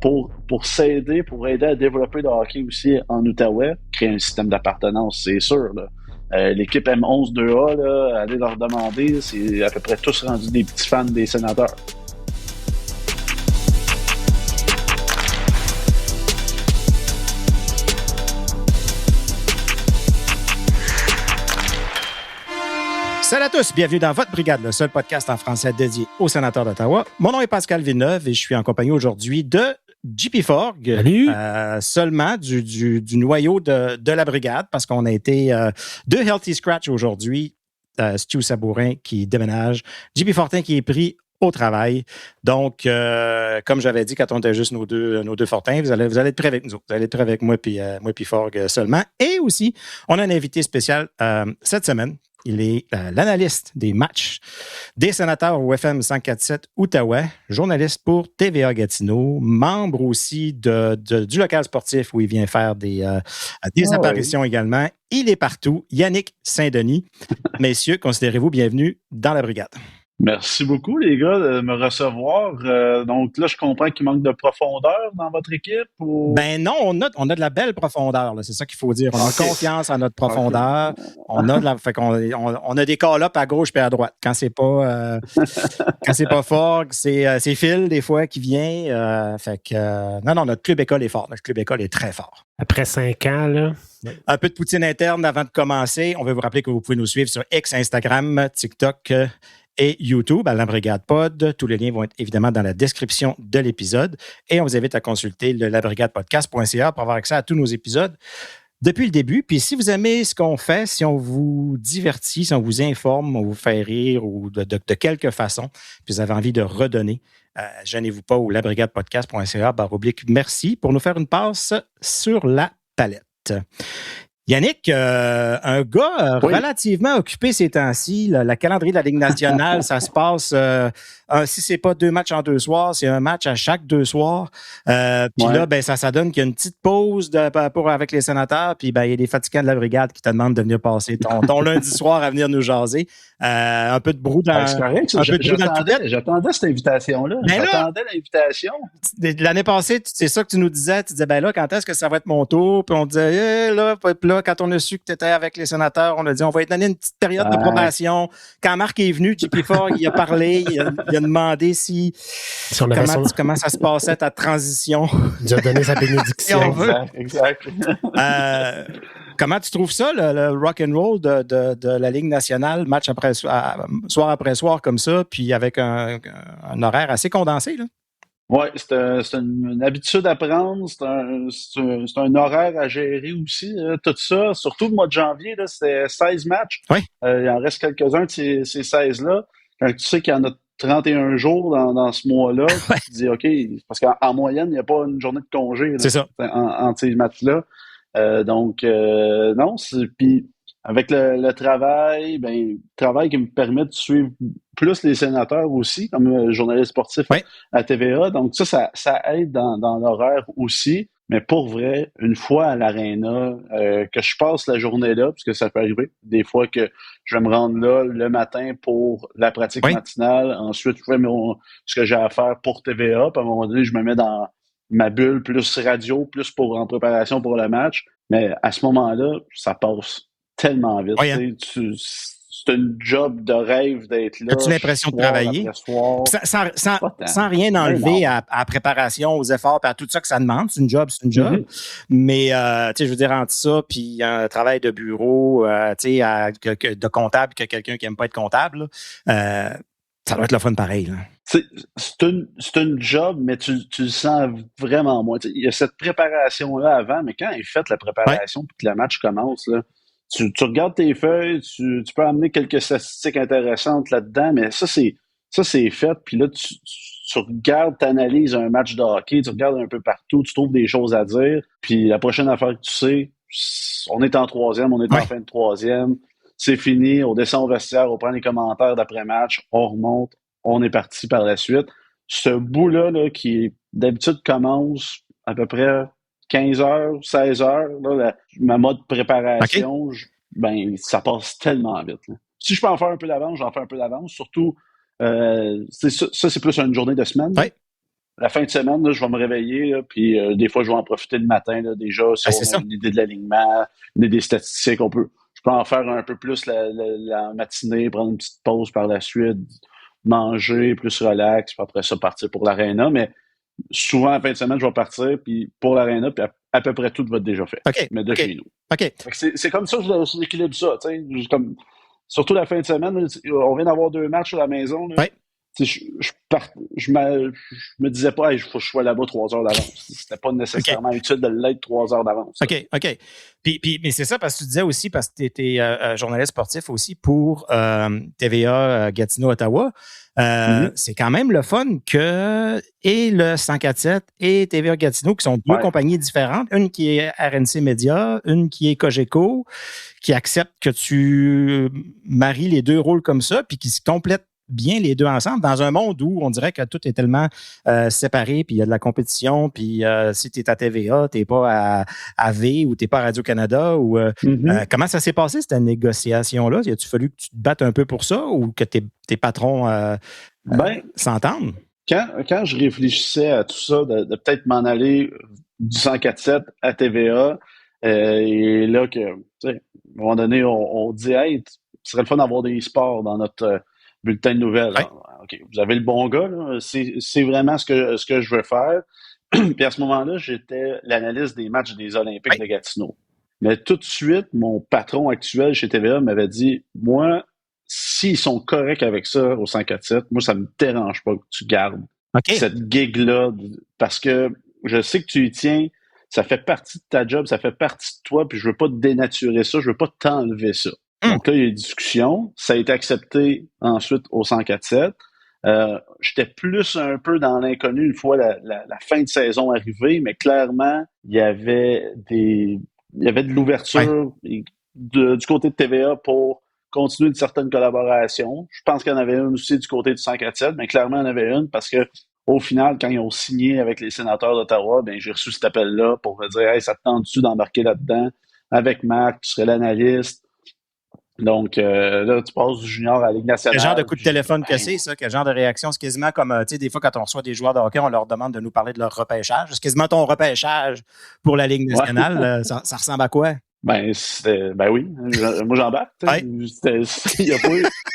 pour s'aider, pour aider à développer le hockey aussi en Outaouais, créer un système d'appartenance, c'est sûr. Là. L'équipe M11-2A, là, allez leur demander, c'est à peu près tous rendus des petits fans des Sénateurs. Salut à tous, bienvenue dans Votre Brigade, le seul podcast en français dédié aux sénateurs d'Ottawa. Mon nom est Pascal Villeneuve et je suis en compagnie aujourd'hui de JP Forgue. Salut! Seulement du noyau de la brigade parce qu'on a été deux Healthy Scratch aujourd'hui. Stu Sabourin qui déménage, JP Fortin qui est pris au travail. Donc, comme j'avais dit quand on était juste nos deux Fortins, vous allez être prêts avec nous. Vous allez être prêts avec moi puis Forgue seulement. Et aussi, on a un invité spécial cette semaine. Il est l'analyste des matchs des sénateurs au FM 104.7 Outaouais, journaliste pour TVA Gatineau, membre aussi du local sportif où il vient faire des apparitions également. Il est partout. Yannick Saint-Denis. Messieurs, considérez-vous bienvenus dans la brigade. Merci beaucoup, les gars, de me recevoir. Donc là, je comprends qu'il manque de profondeur dans votre équipe. Ou... Ben non, on a de la belle profondeur, là, c'est ça qu'il faut dire. On a confiance en notre profondeur. On a des call-ups à gauche et à droite. Quand c'est pas fort, c'est Phil, des fois, qui vient. Non, notre club école est fort. Notre club école est très fort. Après 5 ans, là. Un peu de poutine interne avant de commencer. On veut vous rappeler que vous pouvez nous suivre sur X, Instagram, TikTok et YouTube à la Brigade Pod. Tous les liens vont être évidemment dans la description de l'épisode. Et on vous invite à consulter le labrigadepodcast.ca pour avoir accès à tous nos épisodes depuis le début. Puis si vous aimez ce qu'on fait, si on vous divertit, si on vous informe, on vous fait rire ou de quelque façon, puis vous avez envie de redonner, gênez-vous pas au labrigadepodcast.ca/merci pour nous faire une passe sur la palette. Yannick, un gars relativement occupé ces temps-ci. La calendrier de la Ligue nationale, ça se passe, si c'est pas 2 matchs en 2 soirs, c'est un match à chaque 2 soirs. Puis là, ben, ça donne qu'il y a une petite pause avec les sénateurs. Puis ben, il y a des fatigants de la brigade qui te demandent de venir passer ton lundi soir à venir nous jaser. Un peu de brou dans c'est correct, j'attendais cette invitation-là. Ben j'attendais l'invitation. L'année passée, c'est ça que tu nous disais. Tu disais, ben là, quand est-ce que ça va être mon tour? Puis on disait, là, quand on a su que tu étais avec les sénateurs, on a dit, on va te donner une petite période de probation. Quand Marc est venu, JP Forgue, il a parlé, il a demandé comment ça se passait, ta transition. Il a donné sa bénédiction. Exact. Comment tu trouves ça, le rock and roll de la Ligue nationale, match soir après soir comme ça, puis avec un horaire assez condensé, là? Oui, c'est une habitude à prendre, c'est un horaire à gérer aussi, tout ça. Surtout le mois de janvier, là, c'est 16 matchs. Oui. Il en reste quelques-uns de ces 16-là. Quand tu sais qu'il y en a 31 jours dans ce mois-là, tu te dis, OK, parce qu'en moyenne, il n'y a pas une journée de congé là, c'est ça. entre ces matchs-là. Non, puis avec le travail, travail qui me permet de suivre plus les sénateurs aussi, comme journaliste sportif à TVA. Donc ça aide dans l'horaire aussi. Mais pour vrai, une fois à l'aréna, que je passe la journée là, parce que ça peut arriver, des fois que je vais me rendre là le matin pour la pratique matinale. Ensuite, je fais ce que j'ai à faire pour TVA. Puis à un moment donné, je me mets dans ma bulle plus radio, plus en préparation pour le match. Mais à ce moment-là, ça passe tellement vite. C'est une job de rêve d'être là. As-tu l'impression de travailler? Sans rien enlever à la préparation, aux efforts, puis à tout ça que ça demande. C'est une job. Mm-hmm. Mais, je veux dire, entre ça, puis un travail de bureau, de comptable, que quelqu'un qui n'aime pas être comptable, ça doit être le fun pareil, là. C'est une job, mais tu le sens vraiment moins. Il y a cette préparation-là avant, mais quand est faite la préparation puis que le match commence, là, tu regardes tes feuilles, tu peux amener quelques statistiques intéressantes là-dedans, mais ça c'est fait. Puis là, tu regardes, tu analyses un match de hockey, tu regardes un peu partout, tu trouves des choses à dire. Puis la prochaine affaire que tu sais, on est en troisième, on est en fin de troisième. C'est fini, on descend au vestiaire, on prend les commentaires d'après-match, on remonte, on est parti par la suite. Ce bout-là, là, qui d'habitude commence à peu près 15 heures, 16 heures, là, ma mode préparation, ça passe tellement vite. Là. Si je peux en faire un peu d'avance, j'en fais un peu d'avance. Surtout, ça, c'est plus une journée de semaine. Oui. la fin de semaine, là, je vais me réveiller, là, puis des fois, je vais en profiter le matin, là, déjà, si on a une idée de l'alignement, une idée des statistiques, je peux en faire un peu plus la matinée, prendre une petite pause par la suite, manger, plus relax, puis après ça, partir pour l'aréna. Mais souvent, la fin de semaine, je vais partir, puis pour l'aréna, puis à peu près tout va être déjà fait. Mais de chez nous. C'est comme ça que j'équilibre ça, tu sais. Surtout la fin de semaine, on vient d'avoir 2 matchs à la maison. Là. Je me disais pas, il faut que je sois là-bas 3 heures d'avance. C'était pas nécessairement utile de l'être 3 heures d'avance. OK. Mais c'est ça parce que tu disais aussi, parce que tu étais journaliste sportif aussi pour TVA Gatineau-Ottawa. C'est quand même le fun que et le 104.7 et TVA Gatineau, qui sont 2 compagnies différentes, une qui est RNC Média, une qui est Cogeco, qui accepte que tu maries les 2 rôles comme ça, puis qui se complètent bien les 2 ensemble, dans un monde où on dirait que tout est tellement séparé, puis il y a de la compétition, puis si tu es à TVA, tu n'es pas à V ou tu n'es pas à Radio-Canada. Comment ça s'est passé, cette négociation-là? Y a-tu fallu que tu te battes un peu pour ça ou que tes patrons s'entendent? Quand je réfléchissais à tout ça, de peut-être m'en aller du 104.7 à TVA, et là que, tu sais, à un moment donné, on dit, hey, ce serait le fun d'avoir des sports dans notre bulletin de nouvelles. OK, vous avez le bon gars, là. C'est vraiment ce que je veux faire. Puis à ce moment-là, j'étais l'analyste des matchs des Olympiques de Gatineau. Mais tout de suite, mon patron actuel chez TVA m'avait dit, moi, s'ils sont corrects avec ça au 104.7, moi, ça me dérange pas que tu gardes cette gig-là, parce que je sais que tu y tiens, ça fait partie de ta job, ça fait partie de toi, puis je veux pas te dénaturer ça, je veux pas t'enlever ça. Donc là, il y a eu une discussion. Ça a été accepté ensuite au 104.7. J'étais plus un peu dans l'inconnu une fois la fin de saison arrivée, mais clairement, il y avait de l'ouverture du côté de TVA pour continuer une certaine collaboration. Je pense qu'il y en avait une aussi du côté du 104.7, mais clairement, il y en avait une parce que au final, quand ils ont signé avec les sénateurs d'Ottawa, ben j'ai reçu cet appel-là pour me dire « Hey, ça te tente-tu d'embarquer là-dedans avec Marc, tu serais l'analyste. » Donc, là, tu passes du junior à la Ligue nationale. Quel genre de coup de téléphone que c'est, ça? Quel genre de réaction? C'est quasiment comme, tu sais, des fois, quand on reçoit des joueurs de hockey, on leur demande de nous parler de leur repêchage. C'est quasiment ton repêchage pour la Ligue nationale. Ça ressemble à quoi? Ben oui. Moi, j'embarque. Il n'y a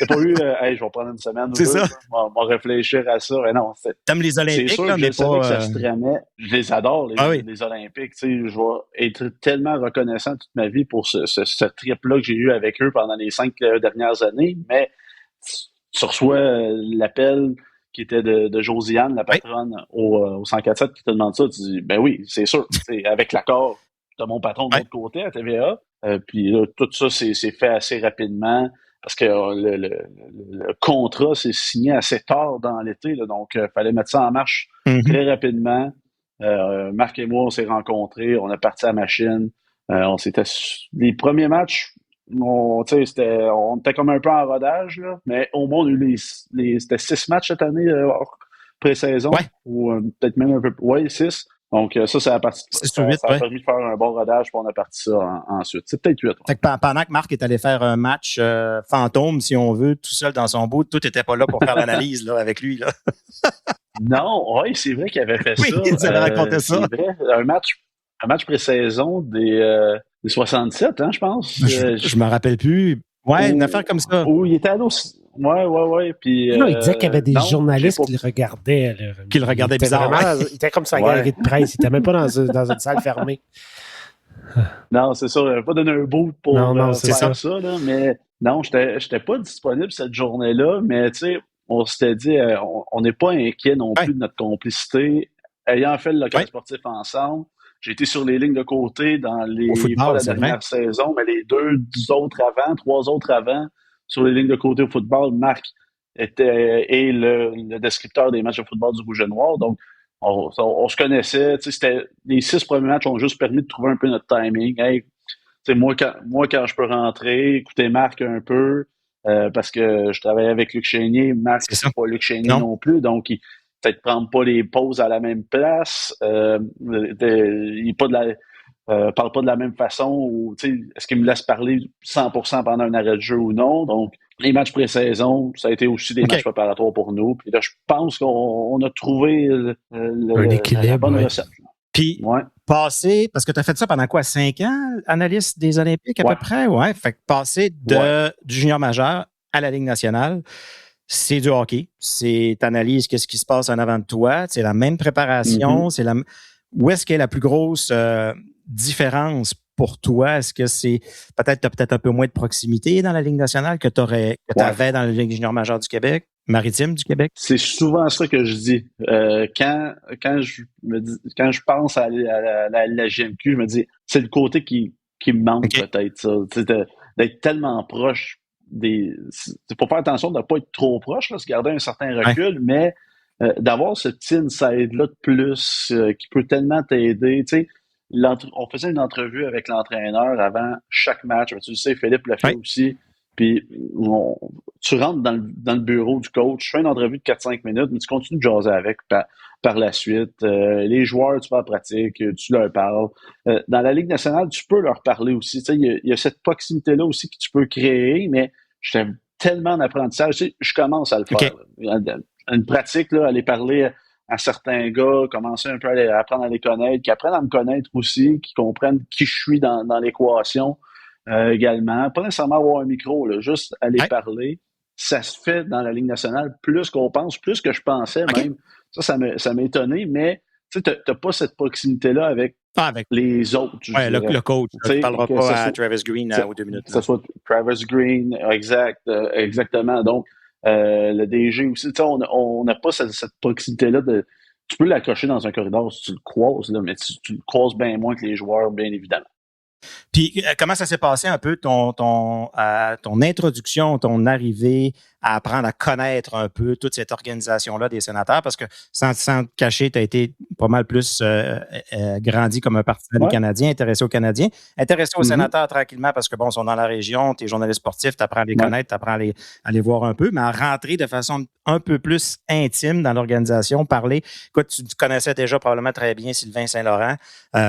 pas eu hey, je vais prendre une semaine ou 2. Ça. On va réfléchir à ça. Ben non, t'aimes les Olympiques, c'est sûr là, que mais je savais que ça se pas... tramait. Je les adore, les Olympiques. Je vais être tellement reconnaissant toute ma vie pour ce trip-là que j'ai eu avec eux pendant les 5 dernières années. Mais tu reçois l'appel qui était de Josiane, la patronne au 104.7, qui te demande ça. Tu dis, ben oui, c'est sûr. Avec l'accord de mon patron de l'autre côté à TVA. Puis là, tout ça c'est fait assez rapidement parce que le contrat s'est signé assez tard dans l'été. Là, donc, il fallait mettre ça en marche très rapidement. Marc et moi, on s'est rencontrés. On a parti à la machine. Les premiers matchs, on était comme un peu en rodage, là, mais au moins, on a eu c'était 6 matchs cette année hors pré-saison. Ou peut-être même un peu... 6. Donc, ça a permis de faire un bon rodage, puis on a parti ça ensuite. C'est peut-être 8. Fait que pendant que Marc est allé faire un match fantôme, si on veut, tout seul dans son bout, tout n'était pas là pour faire l'analyse là, avec lui. Là. Non, c'est vrai qu'il avait fait ça. Oui, il avait raconté ça. C'est vrai, un match pré-saison des 67, je pense. Je me rappelle plus. Ouais, une affaire comme ça. Où il était allé aussi. Ouais. Puis, non, il disait qu'il y avait des journalistes qui le regardaient. Qui le regardaient bizarre. Il était comme ça, galerie de presse. Il n'était même pas dans une salle fermée. Non, c'est ça. Il n'avait pas donné un bout pour faire ça. Là, mais non, j'étais pas disponible cette journée-là. Mais tu sais, on s'était dit, on n'est pas inquiet non plus de notre complicité. Ayant fait le local sportif ensemble, j'ai été sur les lignes de côté dans pas la dernière saison, mais les 3 autres avant, sur les lignes de côté au football, Marc est le descripteur des matchs de football du Rouge et Noir. Donc, on se connaissait. Les 6 premiers matchs ont juste permis de trouver un peu notre timing. Hey, moi, quand je peux rentrer, écouter Marc un peu, parce que je travaillais avec Luc Chénier. Marc, c'est pas Luc Chénier non plus. Donc, il peut-être prendre pas les pauses à la même place. Il parle pas de la même façon. Ou, est-ce qu'il me laisse parler 100% pendant un arrêt de jeu ou non? Donc, Les matchs pré-saison, ça a été aussi des matchs préparatoires pour nous. Puis là, je pense qu'on a trouvé un équilibre, la bonne recette. Puis, passer, parce que tu as fait ça pendant quoi, 5 ans, analyste des Olympiques à peu près? Ouais. Fait que passer du junior majeur à la Ligue nationale, c'est du hockey. C'est t'analyses qu'est-ce qui se passe en avant de toi. C'est la même préparation. Où est-ce qu'est la plus grosse différence pour toi? Est-ce que c'est peut-être un peu moins de proximité dans la Ligue nationale que tu avais dans la Ligue junior majeure du Québec, maritime du Québec? C'est souvent ça que je dis. Quand je pense à la GMQ, je me dis, c'est le côté qui me manque peut-être, ça. D'être tellement proche c'est pour faire attention de ne pas être trop proche, là, se garder un certain recul, mais d'avoir ce petit inside-là de plus qui peut tellement t'aider. Tu sais, on faisait une entrevue avec l'entraîneur avant chaque match. Tu le sais, Philippe le fait aussi. Puis tu rentres dans le bureau du coach, tu fais une entrevue de 4-5 minutes, mais tu continues de jaser avec par la suite. Les joueurs, tu vas en pratique, tu leur parles. Dans la Ligue nationale, tu peux leur parler aussi. Tu sais, il y a cette proximité-là aussi que tu peux créer, mais j'étais tellement en apprentissage. Tu sais, je commence à le faire. Une pratique, là, aller parler à certains gars, commencer un peu à apprendre à les connaître, qui apprennent à me connaître aussi, qui comprennent qui je suis dans l'équation. Également. Pas nécessairement avoir un micro, là, juste aller parler. Ça se fait dans la Ligue nationale plus qu'on pense, plus que je pensais même. Ça m'a étonné, mais tu sais, t'as pas cette proximité-là avec les autres. Le coach. Tu ne parleras pas à Travis Green aux 2 minutes. Que ce soit Travis Green, exactement. Donc, le DG aussi, tu sais, on n'a pas cette proximité-là de. Tu peux l'accrocher dans un corridor si tu le croises, là, mais tu le croises bien moins que les joueurs, bien évidemment. Puis, comment ça s'est passé un peu ton introduction, ton arrivée à apprendre à connaître un peu toute cette organisation-là des sénateurs? Parce que, sans te cacher, tu as été pas mal plus grandi comme un partisan des Canadiens, intéressé aux Canadiens, intéressé aux sénateurs tranquillement parce que, bon, ils sont dans la région, tu es journaliste sportif, tu apprends à les connaître, tu apprends à les voir un peu, mais à rentrer de façon un peu plus intime dans l'organisation, parler. Écoute, tu connaissais déjà probablement très bien Sylvain Saint-Laurent, tu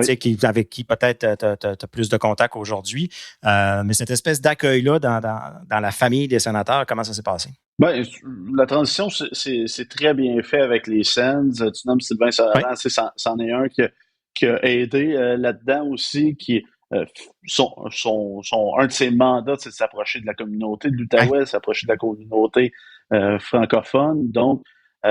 sais, avec qui peut-être tu as plus de contacts aujourd'hui. Mais cette espèce d'accueil-là dans la famille des sénateurs, comment ça s'est passé? Ben, la transition, c'est très bien fait avec les Sens. Tu nommes Sylvain Saint-Laurent, c'en est un qui a aidé là-dedans aussi, qui un de ses mandats, c'est de s'approcher de la communauté de l'Outaouais, s'approcher de la communauté francophone. Donc, tu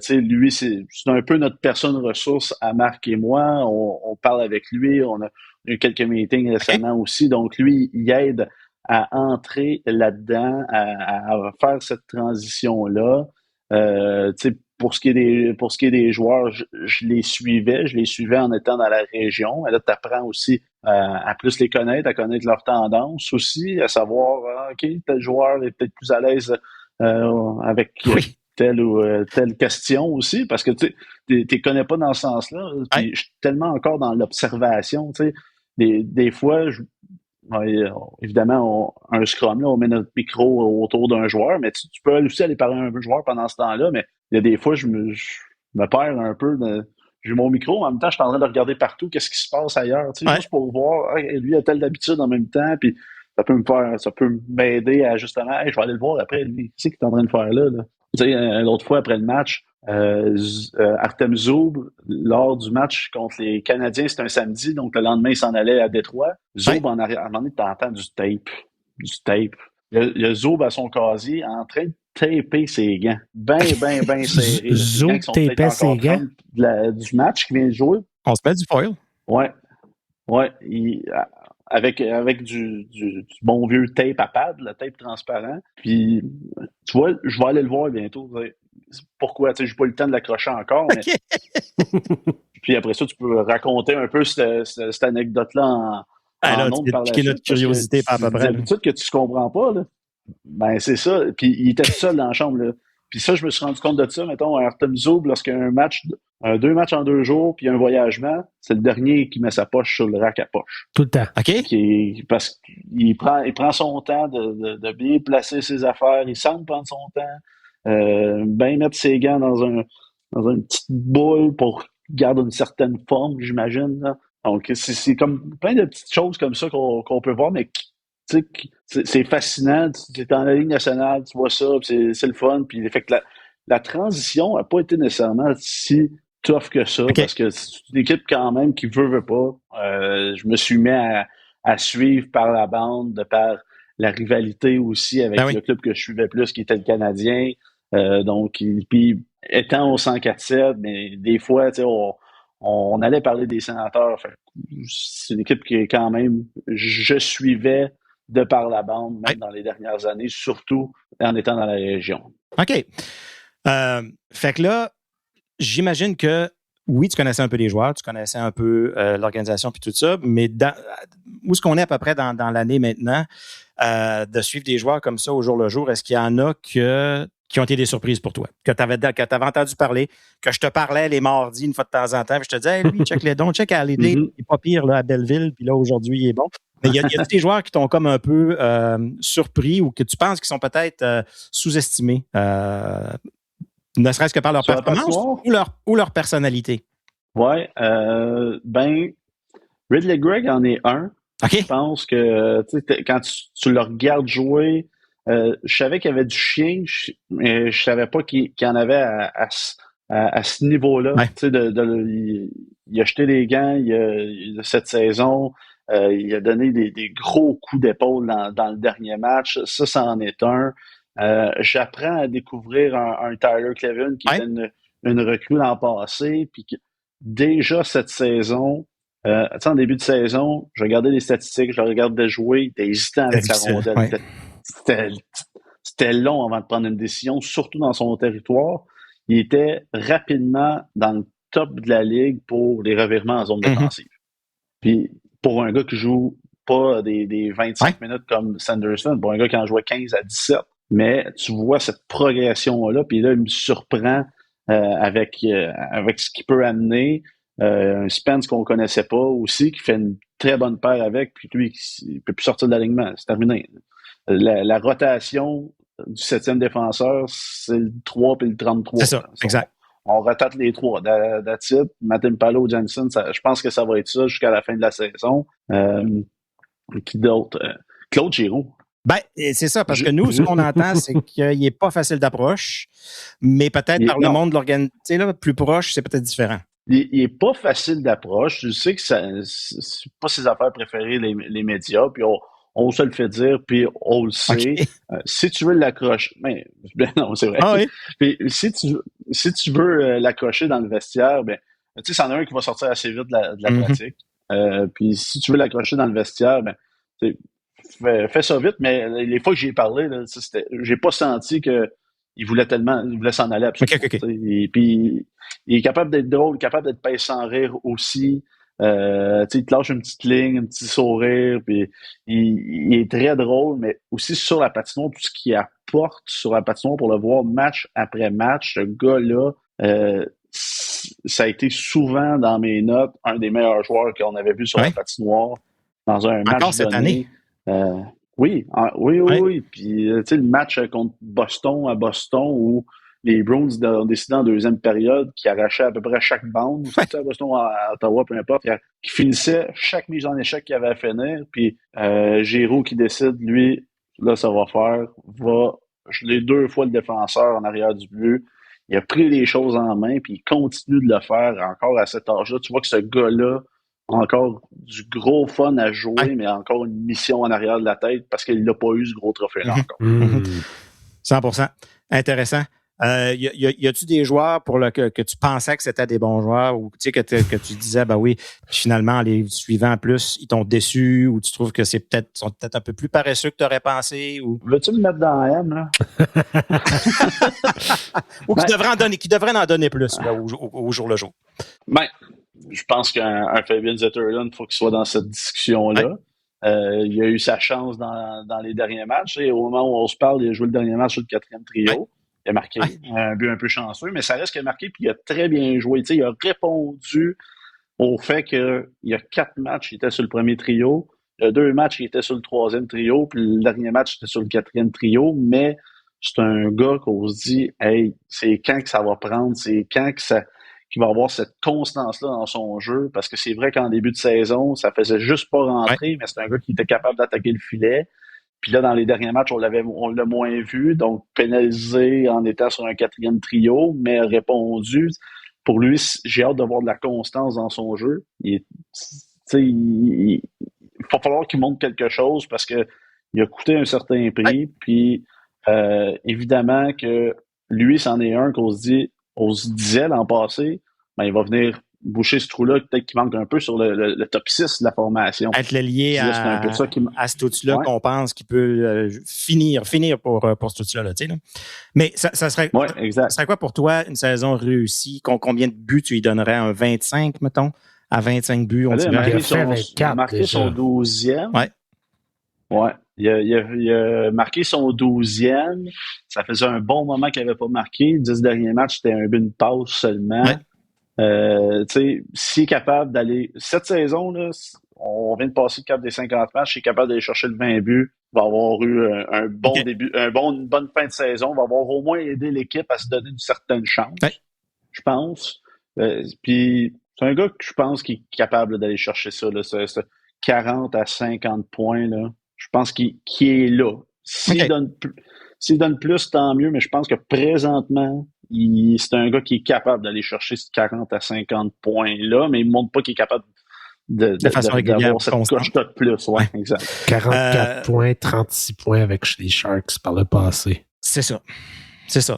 sais, lui, c'est un peu notre personne ressource à Marc et moi. On parle avec lui. On a eu quelques meetings récemment aussi. Donc, lui, il aide à entrer là-dedans, à faire cette transition-là. Tu sais, pour ce qui est des joueurs, je les suivais en étant dans la région. Et là, tu apprends aussi à plus les connaître, à connaître leurs tendances aussi, à savoir, OK, tel joueur est peut-être plus à l'aise avec telle ou telle question aussi, parce que tu ne connais pas dans ce sens-là. Puis je suis tellement encore dans l'observation. Tu sais, des fois, évidemment, un scrum, là, on met notre micro autour d'un joueur, mais tu peux aussi aller parler à un joueur pendant ce temps-là, mais il y a des fois, je me perds un peu. J'ai mon micro, en même temps, je suis en train de regarder partout qu'est-ce qui se passe ailleurs, tu sais, juste pour voir, lui a telle d'habitude en même temps, puis ça peut m'aider à justement, je vais aller le voir après, lui, qu'est-ce qu'il est en train de faire là? Tu sais, l'autre fois, après le match, Artem Zoub, lors du match contre les Canadiens, c'était un samedi, donc le lendemain, il s'en allait à Détroit. Zoub, en arrière, à un moment donné, t'entends du tape. Il y a Zoub à son casier en train de taper ses gants. Ben serrés. Zoub tapait ses gants? Du match qui vient de jouer. On se met du foil. Ouais. Avec du bon vieux tape à pad, le tape transparent. Puis, tu vois, je vais aller le voir bientôt. Pourquoi? Tu sais, j'ai pas eu le temps de l'accrocher encore, mais... Puis après ça, tu peux raconter un peu cette anecdote-là en ondes par la suite. Notre curiosité par à peu près. C'est d'habitude que tu comprends pas, là. Ben, c'est ça. Puis, il était seul dans la chambre, là. Puis ça, je me suis rendu compte de ça, mettons, à Artem Zoub, lorsqu'il y a deux matchs en 2 jours, puis un voyagement, c'est le dernier qui met sa poche sur le rack à poche. Tout le temps. OK. Parce qu'il prend son temps de bien placer ses affaires, il semble prendre son temps, bien mettre ses gants dans une petite boule pour garder une certaine forme, j'imagine, là. Donc, c'est comme plein de petites choses comme ça qu'on peut voir, mais tu sais, c'est fascinant. Tu es dans la Ligue nationale, tu vois ça, puis c'est le fun. Puis fait que la transition n'a pas été nécessairement si tough que ça, parce que c'est une équipe quand même qui veut pas. Je me suis mis à suivre par la bande, de par la rivalité aussi avec le club que je suivais plus, qui était le Canadien. Donc, puis étant au 104-7, mais des fois, tu sais, on allait parler des Sénateurs. Fait, c'est une équipe qui est quand même, je suivais de par la bande, même dans les dernières années, surtout en étant dans la région. OK. Fait que là, j'imagine que oui, tu connaissais un peu les joueurs, tu connaissais un peu l'organisation puis tout ça, mais où est-ce qu'on est à peu près dans l'année maintenant de suivre des joueurs comme ça au jour le jour? Est-ce qu'il y en a qui ont été des surprises pour toi, que tu avais entendu parler, que je te parlais les mardis une fois de temps en temps, puis je te disais, hey, lui, check les dons, check Hallyday, il n'est pas pire là, à Belleville, puis là, aujourd'hui, il est bon. Mais il y a des joueurs qui t'ont comme un peu surpris ou que tu penses qu'ils sont peut-être sous-estimés, ne serait-ce que par leur performance ou leur personnalité? Oui, Ridley Gregg en est un. Okay. Je pense que quand tu le regardes jouer, je savais qu'il y avait du chien, mais je savais pas qu'il y en avait à ce niveau-là. Ouais. Il a jeté les gants cette saison. Il a donné des gros coups d'épaule dans le dernier match. Ça en est un. J'apprends à découvrir un Tyler Clevin qui était une recrue l'an passé, puis déjà cette saison, en début de saison, je regardais les statistiques, je le regardais jouer, il était hésitant avec la rondelle. Ouais. C'était long avant de prendre une décision, surtout dans son territoire. Il était rapidement dans le top de la ligue pour les revirements en zone défensive. Puis pour un gars qui joue pas des 25 minutes comme Sanderson, pour un gars qui en jouait 15 à 17, mais tu vois cette progression-là, puis là, il me surprend avec ce qu'il peut amener. Un Spence qu'on connaissait pas aussi, qui fait une très bonne paire avec, puis lui, il peut plus sortir de l'alignement. C'est terminé. La rotation du 7e défenseur, c'est le 3 puis le 33. C'est ça, exact. On rotate les trois. That's it. Matin Palo, Jensen, je pense que ça va être ça jusqu'à la fin de la saison. Qui d'autre? Claude Giroux. Ben, c'est ça, parce que nous, ce qu'on entend, c'est qu'il n'est pas facile d'approche, mais peut-être par le monde de l'organisation, plus proche, c'est peut-être différent. Il n'est pas facile d'approche. Je sais que c'est pas ses affaires préférées, les médias, puis on se le fait dire, puis on le sait. Okay. Si tu veux l'accrocher, non, c'est vrai. Ah oui? Puis, si tu veux l'accrocher dans le vestiaire, tu sais, c'en a un qui va sortir assez vite de la pratique. Puis si tu veux l'accrocher dans le vestiaire, fais ça vite, mais les fois que j'y ai parlé, j'ai pas senti qu'il voulait s'en aller absolument. Okay. Et puis, il est capable d'être drôle, capable d'être payé sans rire aussi. Il te lâche une petite ligne, un petit sourire, puis il est très drôle, mais aussi sur la patinoire, tout ce qu'il apporte sur la patinoire pour le voir match après match, ce gars-là, ça a été souvent dans mes notes un des meilleurs joueurs qu'on avait vu sur la patinoire dans un match encore cette année. Oui. Puis, tu sais, le match contre Boston à Boston où les Bruins ont décidé en deuxième période qui arrachaient à peu près chaque bande, à Boston, à Ottawa, peu importe, qui finissait chaque mise en échec qu'il avait à finir. Puis, Giroux qui décide, lui, là, ça va faire, les 2 fois le défenseur en arrière du but. Il a pris les choses en main, puis il continue de le faire encore à cet âge-là. Tu vois que ce gars-là a encore du gros fun à jouer, mais encore une mission en arrière de la tête parce qu'il n'a pas eu ce gros trophée-là encore. 100%. Intéressant. Y a-tu des joueurs que tu pensais que c'était des bons joueurs ou tu sais que tu disais, ben oui, finalement, les suivants plus, ils t'ont déçu ou tu trouves que sont peut-être un peu plus paresseux que tu aurais pensé? Ou... Veux-tu me mettre dans M, là? Ou qui devraient en donner plus là, au jour le jour? Je pense qu'un Fabian Zetterlund, il faut qu'il soit dans cette discussion-là. Il a eu sa chance dans les derniers matchs. Et au moment où on se parle, il a joué le dernier match sur le 4e trio. Il a marqué un but un peu chanceux, mais ça reste qu'il a marqué puis il a très bien joué. Il a répondu au fait qu'il y a 4 matchs, il était sur le premier trio. Il y a 2 matchs, il était sur le 3e trio. Puis le dernier match, il était sur le 4e trio. Mais c'est un gars qu'on se dit, hey, c'est quand que ça va prendre? C'est quand que qu'il va avoir cette constance-là dans son jeu, parce que c'est vrai qu'en début de saison, ça faisait juste pas rentrer, mais c'est un gars qui était capable d'attaquer le filet. Puis là, dans les derniers matchs, on l'a moins vu, donc pénalisé en étant sur un 4e trio, mais répondu. Pour lui, j'ai hâte de voir de la constance dans son jeu. Il va falloir qu'il montre quelque chose parce que il a coûté un certain prix. Puis évidemment que lui, c'en est un on se disait l'an passé, ben, il va venir boucher ce trou-là, peut-être qu'il manque un peu sur le top 6 de la formation. Être lié à cet outil-là qu'on pense qu'il peut finir pour cet outil-là. Tu sais, là. Mais ça serait quoi pour toi une saison réussie? Combien de buts tu lui donnerais? Un 25, mettons? À 25 buts, on dirait. Il a marqué son 12e. Ouais. Il a marqué son 12e. Ça faisait un bon moment qu'il n'avait pas marqué. 10 derniers matchs, c'était un but, une passe seulement. S'il est capable d'aller... Cette saison, là, on vient de passer le cap des 50 matchs. S'il est capable d'aller chercher le 20 buts, il va avoir eu un bon début, une bonne fin de saison. Il va avoir au moins aidé l'équipe à se donner une certaine chance, je pense. Puis c'est un gars que je pense qui est capable d'aller chercher ça, là, ce 40 à 50 points. Là. Je pense qu'il est là. S'il donne plus, tant mieux, mais je pense que présentement, c'est un gars qui est capable d'aller chercher ce 40 à 50 points-là, mais il ne montre pas qu'il est capable de façon régulière, d'avoir cette coche de plus. Ouais, exact. 44 points, 36 points avec les Sharks par le passé. C'est ça. C'est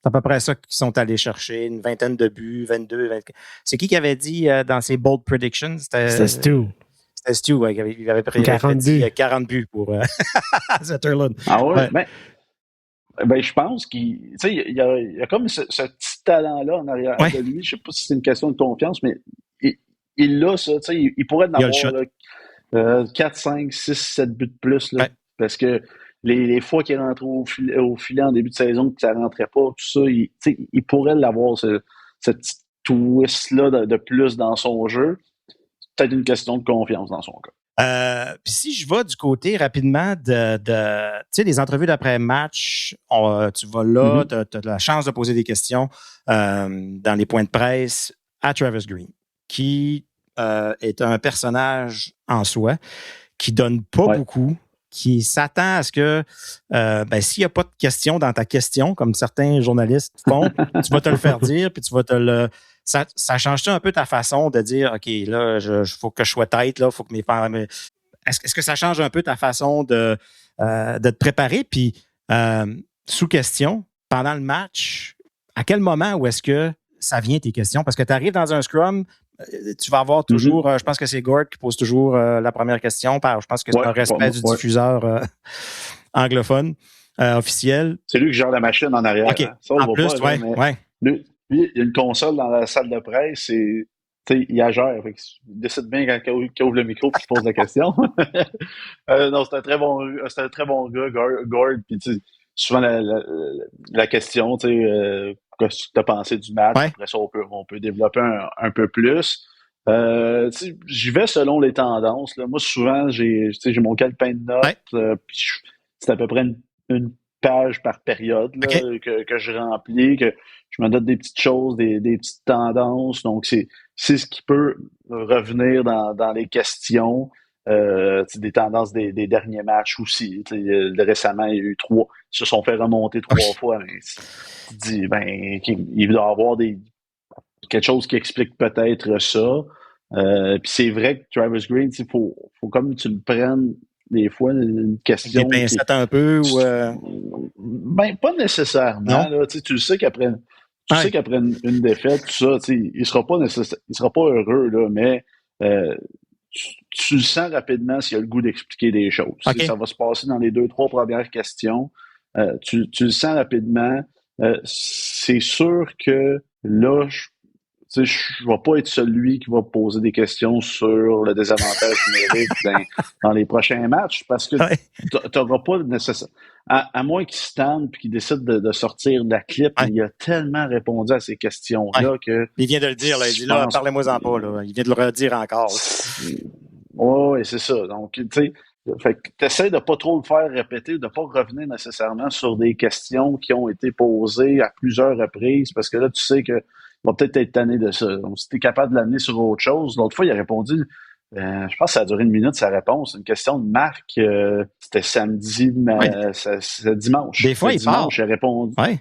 à peu près ça qu'ils sont allés chercher, une vingtaine de buts, 22, 24. C'est qui avait dit dans ses bold predictions? C'était Stu. C'était Stu, ouais, il avait pris 40 buts pour Zetterlund. Ah ouais? Ben, je pense qu'il y a comme ce petit talent-là en arrière de lui. Je sais pas si c'est une question de confiance, mais il l'a, ça. Il pourrait en avoir 4, 5, 6, 7 buts de plus. Là, parce que les fois qu'il est rentré au filet en début de saison, que ça ne rentrait pas, tout ça, il pourrait l'avoir, ce petit twist-là de plus dans son jeu. C'est peut-être une question de confiance dans son cas. Puis si je vais du côté rapidement de tu sais, les entrevues d'après-match, tu vas là, tu as la chance de poser des questions dans les points de presse à Travis Green, qui est un personnage en soi, qui donne pas beaucoup, qui s'attend à ce que s'il n'y a pas de question dans ta question, comme certains journalistes font, tu vas te le faire dire, puis tu vas te le... Ça change-tu un peu ta façon de dire, OK, là, faut que je sois tête, là, faut que mes parents... Est-ce que ça change un peu ta façon de te préparer? Puis, sous question, pendant le match, à quel moment où est-ce que ça vient tes questions? Parce que tu arrives dans un scrum, tu vas avoir toujours, je pense que c'est Gord qui pose toujours la première question. Je pense que c'est un respect du diffuseur anglophone officiel. C'est lui qui gère la machine en arrière. OK. Ça, on en plus, lui, il y a une console dans la salle de presse et il la gère. Il décide bien quand il ouvre le micro et qu'il pose la question. Non, c'est un très bon gars, Gord. Puis souvent la question, qu'est-ce que tu as pensé du match? Après ça, on peut développer un peu plus. J'y vais selon les tendances. Là. Moi, souvent, j'ai mon calepin de notes. Puis c'est à peu près une page par période là, que je remplis, que je me note des petites choses, des petites tendances. Donc, c'est ce qui peut revenir dans les questions. Des tendanses des derniers matchs aussi. Récemment, il y a eu 3. Ils se sont fait remonter 3 fois. Mais tu te dis, il doit y avoir quelque chose qui explique peut-être ça. Puis c'est vrai que Travis Green, il faut comme tu le prennes des fois une question. Des pincettes un peu ou pas nécessairement. Là, tu le sais qu'après une défaite, tout ça, il sera pas heureux, là, mais tu le sens rapidement s'il a le goût d'expliquer des choses. Ça va se passer dans les 2-3 premières questions. Tu le sens rapidement. C'est sûr que là, je ne vais pas être celui qui va poser des questions sur le désavantage numérique dans les prochains matchs parce que tu n'auras pas nécessairement... À moins qu'il se tente et qu'il décide de sortir de la clip, il a tellement répondu à ces questions-là que... Il vient de le dire, là. Il dit là, parlez-moi-en pas, là. Il vient de le redire encore. Oui, c'est ça. Donc, tu sais, tu essaies de pas trop le faire répéter, de pas revenir nécessairement sur des questions qui ont été posées à plusieurs reprises parce que là, tu sais que va peut-être être tanné de ça. Donc, si tu es capable de l'amener sur autre chose, l'autre fois, il a répondu, je pense que ça a duré 1 minute, sa réponse. Une question de Marc, c'était samedi, mais c'était dimanche. Des fois, il parle. Il a répondu. Ouais.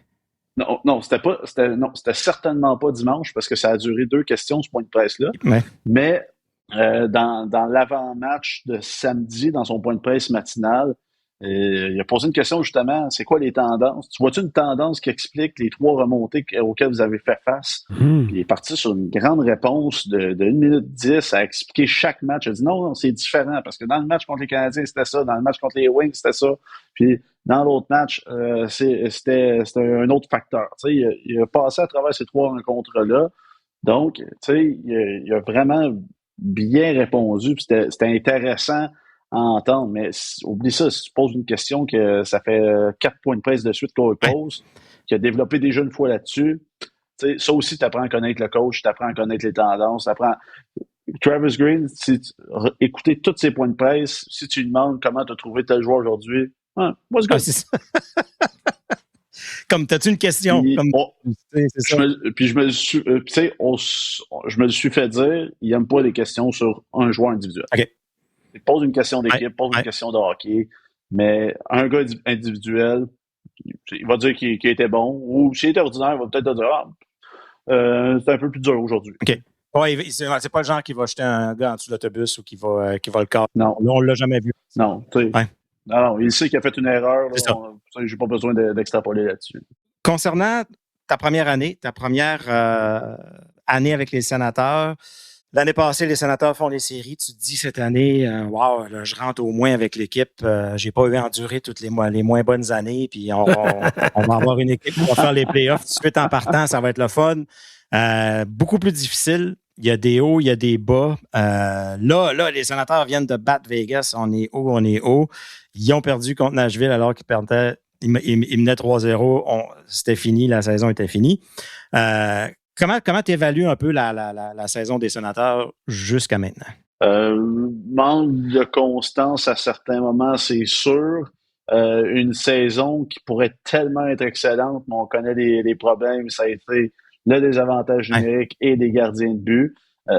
Non, c'était certainement pas dimanche parce que ça a duré 2 questions, ce point de presse-là. Ouais. Mais dans l'avant-match de samedi, dans son point de presse matinal, il a posé une question justement, c'est quoi les tendances? Tu vois-tu une tendance qui explique les 3 remontées auxquelles vous avez fait face? Puis il est parti sur une grande réponse de 1 minute 10 à expliquer chaque match. Il a dit non, c'est différent parce que dans le match contre les Canadiens, c'était ça. Dans le match contre les Wings, c'était ça. Puis dans l'autre match, c'était un autre facteur. Tu sais, il a passé à travers ces 3 rencontres-là. Donc, tu sais, il a vraiment bien répondu. Puis c'était intéressant à entendre. Mais oublie ça, si tu poses une question que ça fait 4 points de presse de suite qu'on pose, qui a développé déjà une fois là-dessus, tu sais, ça aussi, tu apprends à connaître le coach, tu apprends à connaître les tendances, Travis Green, écouter tous ses points de presse, si tu lui demandes comment tu as trouvé tel joueur aujourd'hui, what's good? C'est ça. Comme, t'as-tu une question? Puis je me le suis fait dire, il n'aime pas les questions sur un joueur individuel. OK. Il pose une question d'équipe, pose une question de hockey, mais un gars individuel, il va dire qu'il était bon, ou s'il était ordinaire, il va peut-être dire c'est un peu plus dur aujourd'hui. OK. Ouais, c'est pas le genre qui va jeter un gars en dessous de l'autobus ou qui va le cadrer. Non. Là, on l'a jamais vu. Non, tu sais. Ouais. Non, il sait qu'il a fait une erreur. J'ai pas besoin d'extrapoler là-dessus. Concernant ta première année avec les Sénateurs, l'année passée, les Sénateurs font les séries. Tu te dis cette année, wow, là, je rentre au moins avec l'équipe. J'ai pas eu à endurer toutes les moins bonnes années. Puis on va avoir une équipe qui va faire les playoffs tout de suite en partant. Ça va être le fun. Beaucoup plus difficile. Il y a des hauts, il y a des bas. Là, les Sénateurs viennent de battre Vegas. On est haut. Ils ont perdu contre Nashville alors qu'ils perdaient. Ils menaient 3-0. C'était fini. La saison était finie. Comment tu évalues un peu la saison des Sénateurs jusqu'à maintenant? Manque de constance à certains moments, c'est sûr. Une saison qui pourrait tellement être excellente, mais on connaît les problèmes. Ça a été le désavantage numérique et des gardiens de but.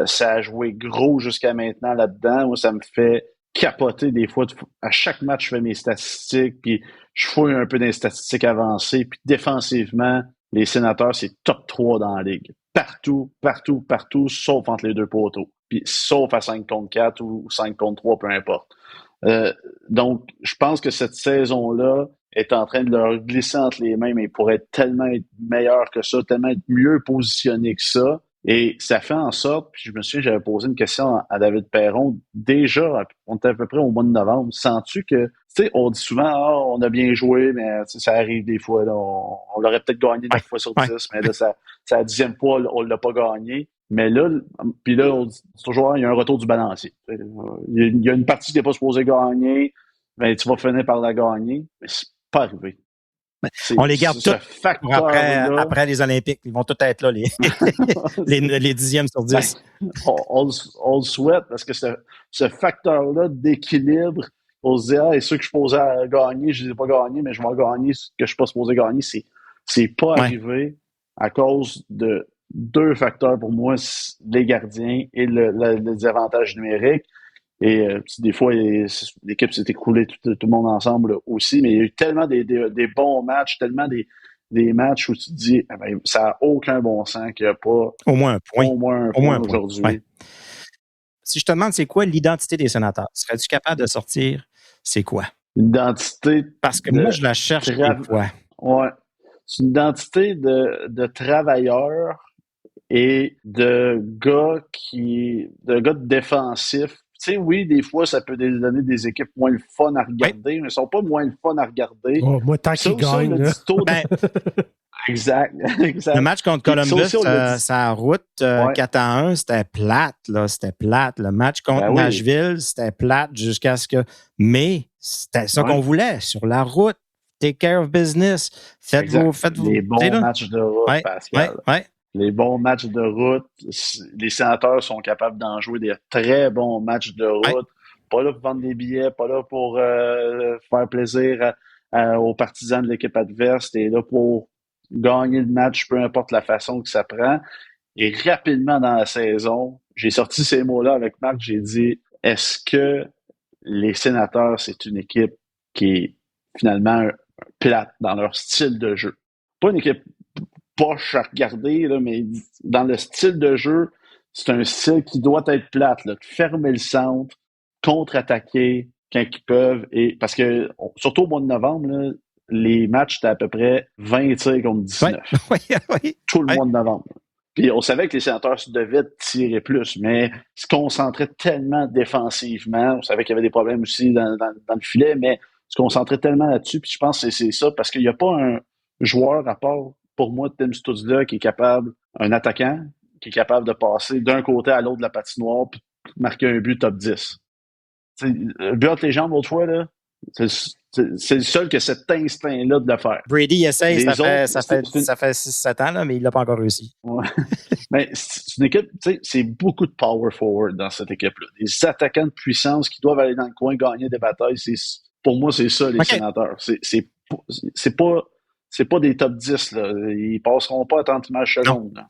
Ça a joué gros jusqu'à maintenant là-dedans. Moi, ça me fait capoter des fois. À chaque match, je fais mes statistiques, puis je fouille un peu des statistiques avancées. Puis défensivement, les Sénateurs, c'est top 3 dans la ligue. Partout, sauf entre les 2 poteaux. Puis sauf à 5 contre 4 ou 5 contre 3, peu importe. Donc, je pense que cette saison-là est en train de leur glisser entre les mains, mais pourrait tellement être meilleur que ça, tellement être mieux positionné que ça. Et ça fait en sorte, puis je me souviens, j'avais posé une question à David Perron, déjà, on était à peu près au mois de novembre, sens-tu que, tu sais, on dit souvent, on a bien joué, mais ça arrive des fois, là, on l'aurait peut-être gagné 9 fois sur 10, mais là, c'est la 10e fois, on l'a pas gagné. Mais là, puis là, on dit toujours, il y a un retour du balancier. Il y a une partie qui n'est pas supposée gagner, mais tu vas finir par la gagner, mais c'est pas arrivé. On les garde tous après les Olympiques. Ils vont tous être là, les 10e sur 10. On le souhaite parce que ce facteur-là d'équilibre, on se dit, et ceux que je suis supposé gagner, je ne les ai pas gagnés, mais je vais gagner ce que je ne suis pas supposé gagner. C'est pas arrivé à cause de 2 facteurs pour moi, les gardiens et le désavantage numérique. Et des fois, l'équipe s'est écroulée tout le monde ensemble aussi, mais il y a eu tellement des bons matchs, tellement des matchs où tu te dis ça n'a aucun bon sens qu'il n'y a pas au moins un point, aujourd'hui. Ouais. Si je te demande c'est quoi l'identité des Sénateurs, serais-tu capable de sortir c'est quoi? L'identité. Parce que moi, je la cherche des fois. Ouais. C'est une identité de travailleurs et de gars défensifs. Tu sais, oui, des fois, ça peut donner des équipes moins le fun à regarder, mais elles ne sont pas moins le fun à regarder. Oh, moi, tant qu'ils gagnent. Exact. Le match contre Columbus, sa route 4-1, c'était plate. C'était plate. Le match contre Nashville, c'était plate jusqu'à ce que... Mais c'était ça qu'on voulait, sur la route. Take care of business. Faites-vous... Les bons matchs de route, Pascal. Les bons matchs de route, les Sénateurs sont capables d'en jouer des très bons matchs de route. Pas là pour vendre des billets, pas là pour faire plaisir aux partisans de l'équipe adverse. T'es là pour gagner le match, peu importe la façon que ça prend. Et rapidement dans la saison, j'ai sorti ces mots-là avec Marc, j'ai dit, est-ce que les Sénateurs, c'est une équipe qui est finalement plate dans leur style de jeu? Pas une équipe poche à regarder, là, mais dans le style de jeu, c'est un style qui doit être plate, là, de fermer le centre, contre-attaquer quand ils peuvent. Et parce que, surtout au mois de novembre, là, les matchs, c'était à peu près 20 tirs contre 19. Oui. Tout le mois de novembre. Puis on savait que les Sénateurs devaient tirer plus, mais se concentraient tellement défensivement. On savait qu'il y avait des problèmes aussi dans le filet, mais se concentrait tellement là-dessus. Puis je pense que c'est ça, parce qu'il n'y a pas un joueur, à part pour moi, Tim Stützle, qui est capable, un attaquant, qui est capable de passer d'un côté à l'autre de la patinoire puis marquer un but top 10. But entre les jambes l'autre fois, là, c'est le seul qui a cet instinct-là de le faire. Brady essaye, ça fait 6-7 ans, là, mais il l'a pas encore réussi. Ouais. Mais c'est une équipe, tu sais, c'est beaucoup de power forward dans cette équipe-là. Des attaquants de puissance qui doivent aller dans le coin, gagner des batailles. Pour moi, c'est ça, les Sénateurs. C'est pas des top 10, là. Ils passeront pas à 30 images secondes.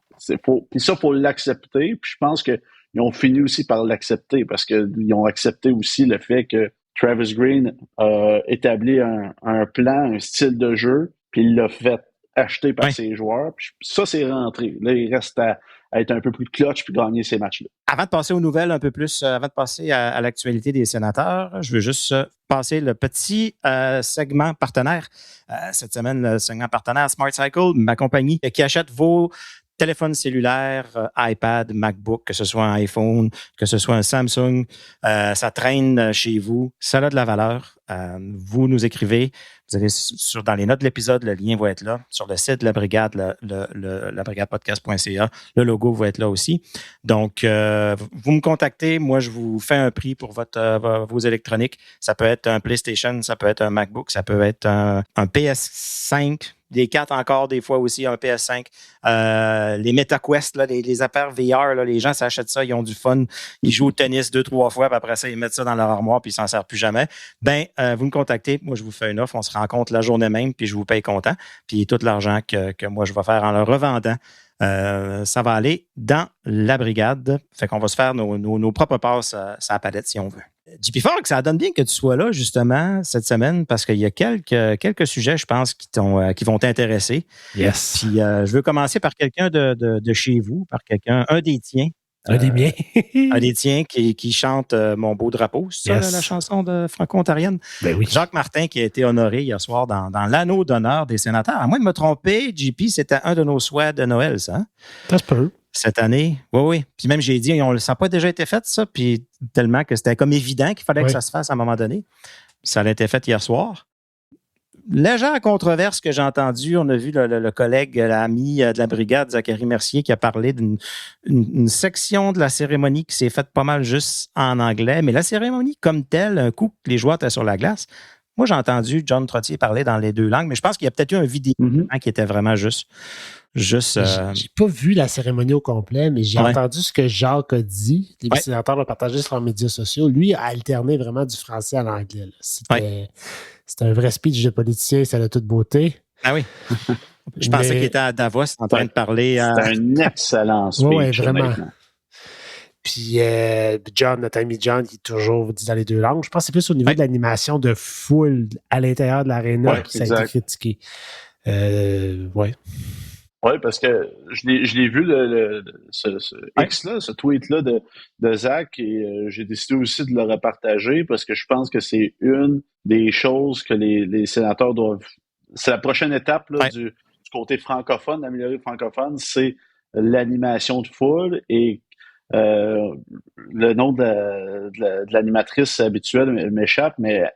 Puis ça, faut l'accepter. Puis je pense qu'ils ont fini aussi par l'accepter parce qu'ils ont accepté aussi le fait que Travis Green a établi un plan, un style de jeu, puis il l'a fait acheter par ses joueurs. Puis ça, c'est rentré. Là, il reste à être un peu plus clutch puis gagner ces matchs-là. Avant de passer aux nouvelles un peu plus, avant de passer à l'actualité des Sénateurs, je veux juste passer le petit segment partenaire. Cette semaine, le segment partenaire Smart Cycle, ma compagnie qui achète vos téléphones cellulaires, iPad, MacBook, que ce soit un iPhone, que ce soit un Samsung, ça traîne chez vous, ça a de la valeur. Vous nous écrivez, vous allez dans les notes de l'épisode, le lien va être là. Sur le site de la Brigade, labrigadepodcast.ca, le logo va être là aussi. Donc, vous me contactez, moi je vous fais un prix pour vos électroniques. Ça peut être un PlayStation, ça peut être un MacBook, ça peut être un PS5, des 4 encore, des fois aussi, un PS5. Les MetaQuest, là, les affaires VR, là, les gens s'achètent ça, ils ont du fun, ils jouent au tennis 2-3 fois, puis après ça, ils mettent ça dans leur armoire, puis ils s'en servent plus jamais. Vous me contactez, moi, je vous fais une offre, on se rencontre la journée même, puis je vous paye content. Puis tout l'argent que moi, je vais faire en le revendant, ça va aller dans la brigade. Fait qu'on va se faire nos propres passes à la palette, si on veut. JP Fogg, ça donne bien que tu sois là, justement, cette semaine, parce qu'il y a quelques sujets, je pense, qui vont t'intéresser. Yes. Puis, je veux commencer par quelqu'un de chez vous, par quelqu'un, un des tiens. Un des miens. Un des tiens qui chante Mon beau drapeau. C'est ça, la chanson de franco-ontarienne? Ben oui. Jacques Martin, qui a été honoré hier soir dans l'anneau d'honneur des sénateurs. À moins de me tromper, JP, c'était un de nos souhaits de Noël, ça. Ça se peut. Cette année, oui. Puis même, j'ai dit, ça n'a pas déjà été fait, ça, puis tellement que c'était comme évident qu'il fallait que ça se fasse à un moment donné. Ça a été fait hier soir. Légère controverse que j'ai entendue, on a vu le collègue, l'ami de la brigade, Zachary Mercier, qui a parlé d'une section de la cérémonie qui s'est faite pas mal juste en anglais, mais la cérémonie comme telle, un coup que les joueurs étaient sur la glace, moi j'ai entendu John Trottier parler dans les deux langues, mais je pense qu'il y a peut-être eu un vidéo qui était vraiment juste. J'ai pas vu la cérémonie au complet, mais j'ai entendu ce que Jacques a dit. Les sénateurs l'ont partagé sur leurs médias sociaux. Lui a alterné vraiment du français à l'anglais. C'était un vrai speech de politicien, ça a toute beauté. Ah oui. Je pensais qu'il était à Davos en train de parler. C'était un excellent speech. Oui, vraiment. Puis notre ami John, qui toujours dit dans les deux langues. Je pense que c'est plus au niveau de l'animation de foule à l'intérieur de l'aréna qui ça a été critiqué. Oui, parce que je l'ai vu, ce tweet-là de Zach, et j'ai décidé aussi de le repartager parce que je pense que c'est une des choses que les sénateurs doivent... C'est la prochaine étape là, du côté francophone, d'améliorer le francophone, c'est l'animation de foule, et le nom de l'animatrice habituelle m'échappe, mais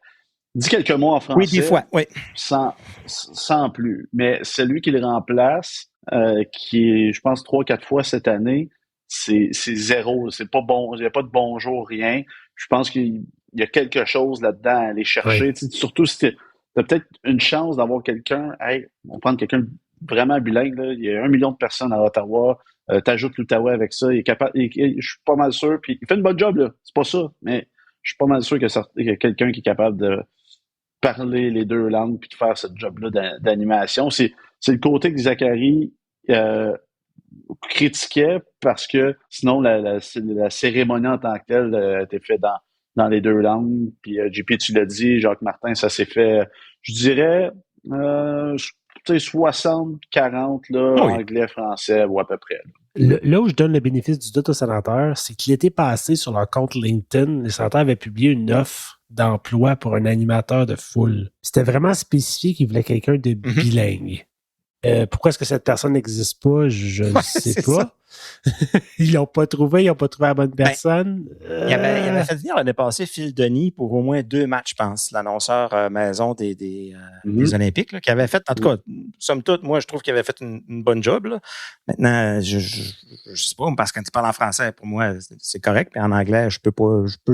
dis quelques mots en français. Oui, des fois, oui. Sans plus. Mais celui qui le remplace, qui est, je pense, 3-4 fois cette année, c'est zéro. C'est pas bon. Il n'y a pas de bonjour, rien. Je pense qu'il y a quelque chose là-dedans à aller chercher. Oui. Surtout si tu as peut-être une chance d'avoir quelqu'un. Hey, on va prendre quelqu'un vraiment bilingue. Là. Il y a 1 million de personnes à Ottawa. T'ajoutes l'Outaouais avec ça. Il est capable. Je suis pas mal sûr. Puis il fait une bonne job, là. C'est pas ça. Mais je suis pas mal sûr qu'il y a quelqu'un qui est capable parler les deux langues puis de faire ce job-là d'animation. C'est le côté que Zachary critiquait parce que sinon la cérémonie en tant que telle était faite dans les deux langues. Puis JP, tu l'as dit, Jacques Martin, ça s'est fait, je dirais, 60-40 là, oui. anglais-français ou à peu près. Là où je donne le bénéfice du doute aux sénateurs, c'est que l'été passé, sur leur compte LinkedIn, les sénateurs avaient publié une offre d'emploi pour un animateur de foule. C'était vraiment spécifié qu'ils voulaient quelqu'un de bilingue. Pourquoi est-ce que cette personne n'existe pas? Je ne sais pas. Ils l'ont pas trouvé, ils n'ont pas trouvé la bonne personne. Il avait fait venir l'année passée Phil Denis pour au moins 2 matchs, je pense, l'annonceur maison des Olympiques, là, qui avait fait, en tout cas, somme toute, moi, je trouve qu'il avait fait une bonne job. Là. Maintenant, je sais pas, parce que quand tu parles en français, pour moi, c'est correct, mais en anglais, je peux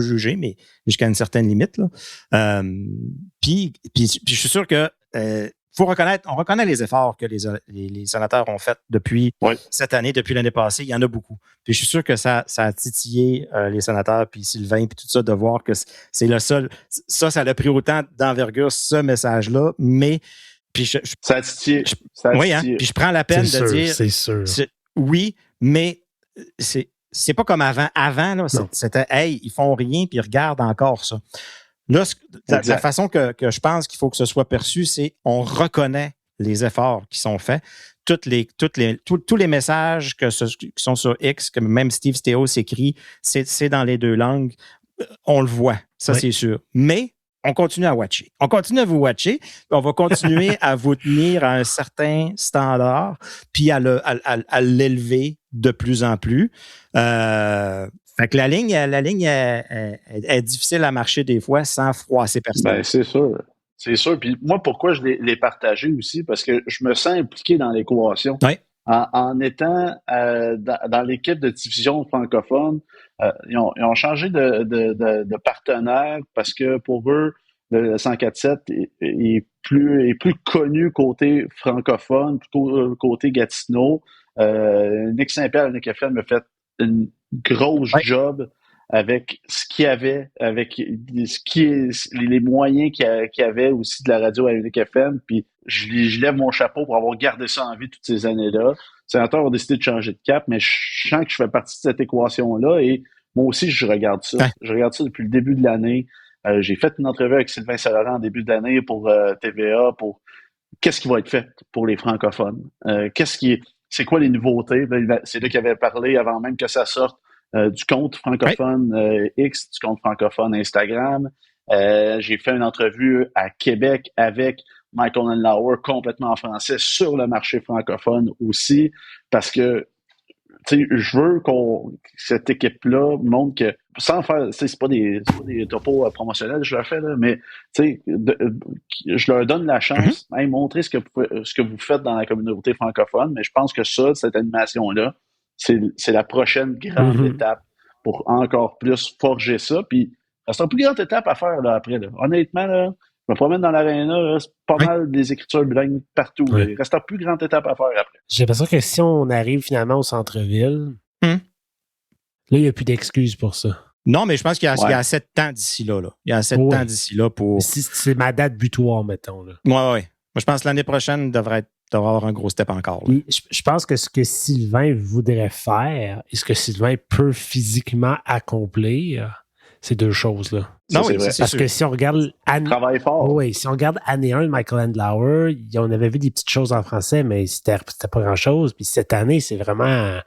juger, mais jusqu'à une certaine limite. Là. Puis je suis sûr que on reconnaît les efforts que les sénateurs ont fait depuis cette année, depuis l'année passée. Il y en a beaucoup. Puis je suis sûr que ça a titillé les sénateurs, puis Sylvain, puis tout ça, de voir que c'est le seul. Ça a pris autant d'envergure, ce message-là, mais. Puis ça a titillé. Oui, hein? Puis je prends la peine de dire. C'est sûr. Oui, mais c'est pas comme avant. Avant, là, c'était hey, ils font rien, puis ils regardent encore ça. Là, la façon que je pense qu'il faut que ce soit perçu, c'est on reconnaît les efforts qui sont faits. Tous les messages qui sont sur X, que même Steve Stéos écrit, c'est dans les deux langues. On le voit, ça c'est sûr. Mais on continue à watcher. On continue à vous watcher. On va continuer à vous tenir à un certain standard, puis à l'élever de plus en plus. Fait que la ligne est difficile à marcher des fois sans froisser personne. Ben, c'est sûr. C'est sûr. Puis moi, pourquoi je l'ai partagé aussi? Parce que je me sens impliqué dans l'équation. Oui. En étant dans l'équipe de division francophone, ils ont changé de partenaire parce que pour eux, le 104.7 est plus connu côté francophone, côté Gatineau. Nick Saint-Pierre, Nick FM me fait une grosse job avec ce qu'il y avait, avec les moyens qu'il y avait aussi de la radio à Unique FM. Puis je lève mon chapeau pour avoir gardé ça en vie toutes ces années-là. Les sénateurs ont décidé de changer de cap, mais je sens que je fais partie de cette équation-là et moi aussi, je regarde ça. Ouais. Je regarde ça depuis le début de l'année. J'ai fait une entrevue avec Sylvain Saint-Laurent en début d'année pour TVA, pour qu'est-ce qui va être fait pour les francophones. C'est quoi les nouveautés? C'est là qu'il avait parlé avant même que ça sorte du compte francophone X, du compte francophone Instagram. J'ai fait une entrevue à Québec avec Michael Andlauer complètement en français sur le marché francophone aussi, parce que je veux que cette équipe-là montre que, sans faire, c'est pas des topos promotionnels, je leur fais, là, mais je leur donne la chance, montrer ce que vous faites dans la communauté francophone, mais je pense que ça, cette animation-là, c'est la prochaine grande étape pour encore plus forger ça. Puis, c'est une plus grande étape à faire là, après. Là. Honnêtement, là, je me promène dans l'aréna, c'est pas mal des écritures bilingues partout. Il reste une plus grande étape à faire après. J'ai l'impression que si on arrive finalement au centre-ville, là, il n'y a plus d'excuses pour ça. Non, mais je pense qu'il y a assez de temps d'ici là. Il y a assez de temps d'ici là pour... C'est ma date butoir, mettons. Oui. Moi, je pense que l'année prochaine devrait avoir un gros step encore. Je pense que ce que Sylvain voudrait faire et ce que Sylvain peut physiquement accomplir, c'est deux choses-là. Non, oui, c'est parce que si on regarde travaille fort. Oui, si on regarde année 1 de Michael Andlauer, on avait vu des petites choses en français, mais c'était pas grand-chose. Puis cette année, c'est vraiment...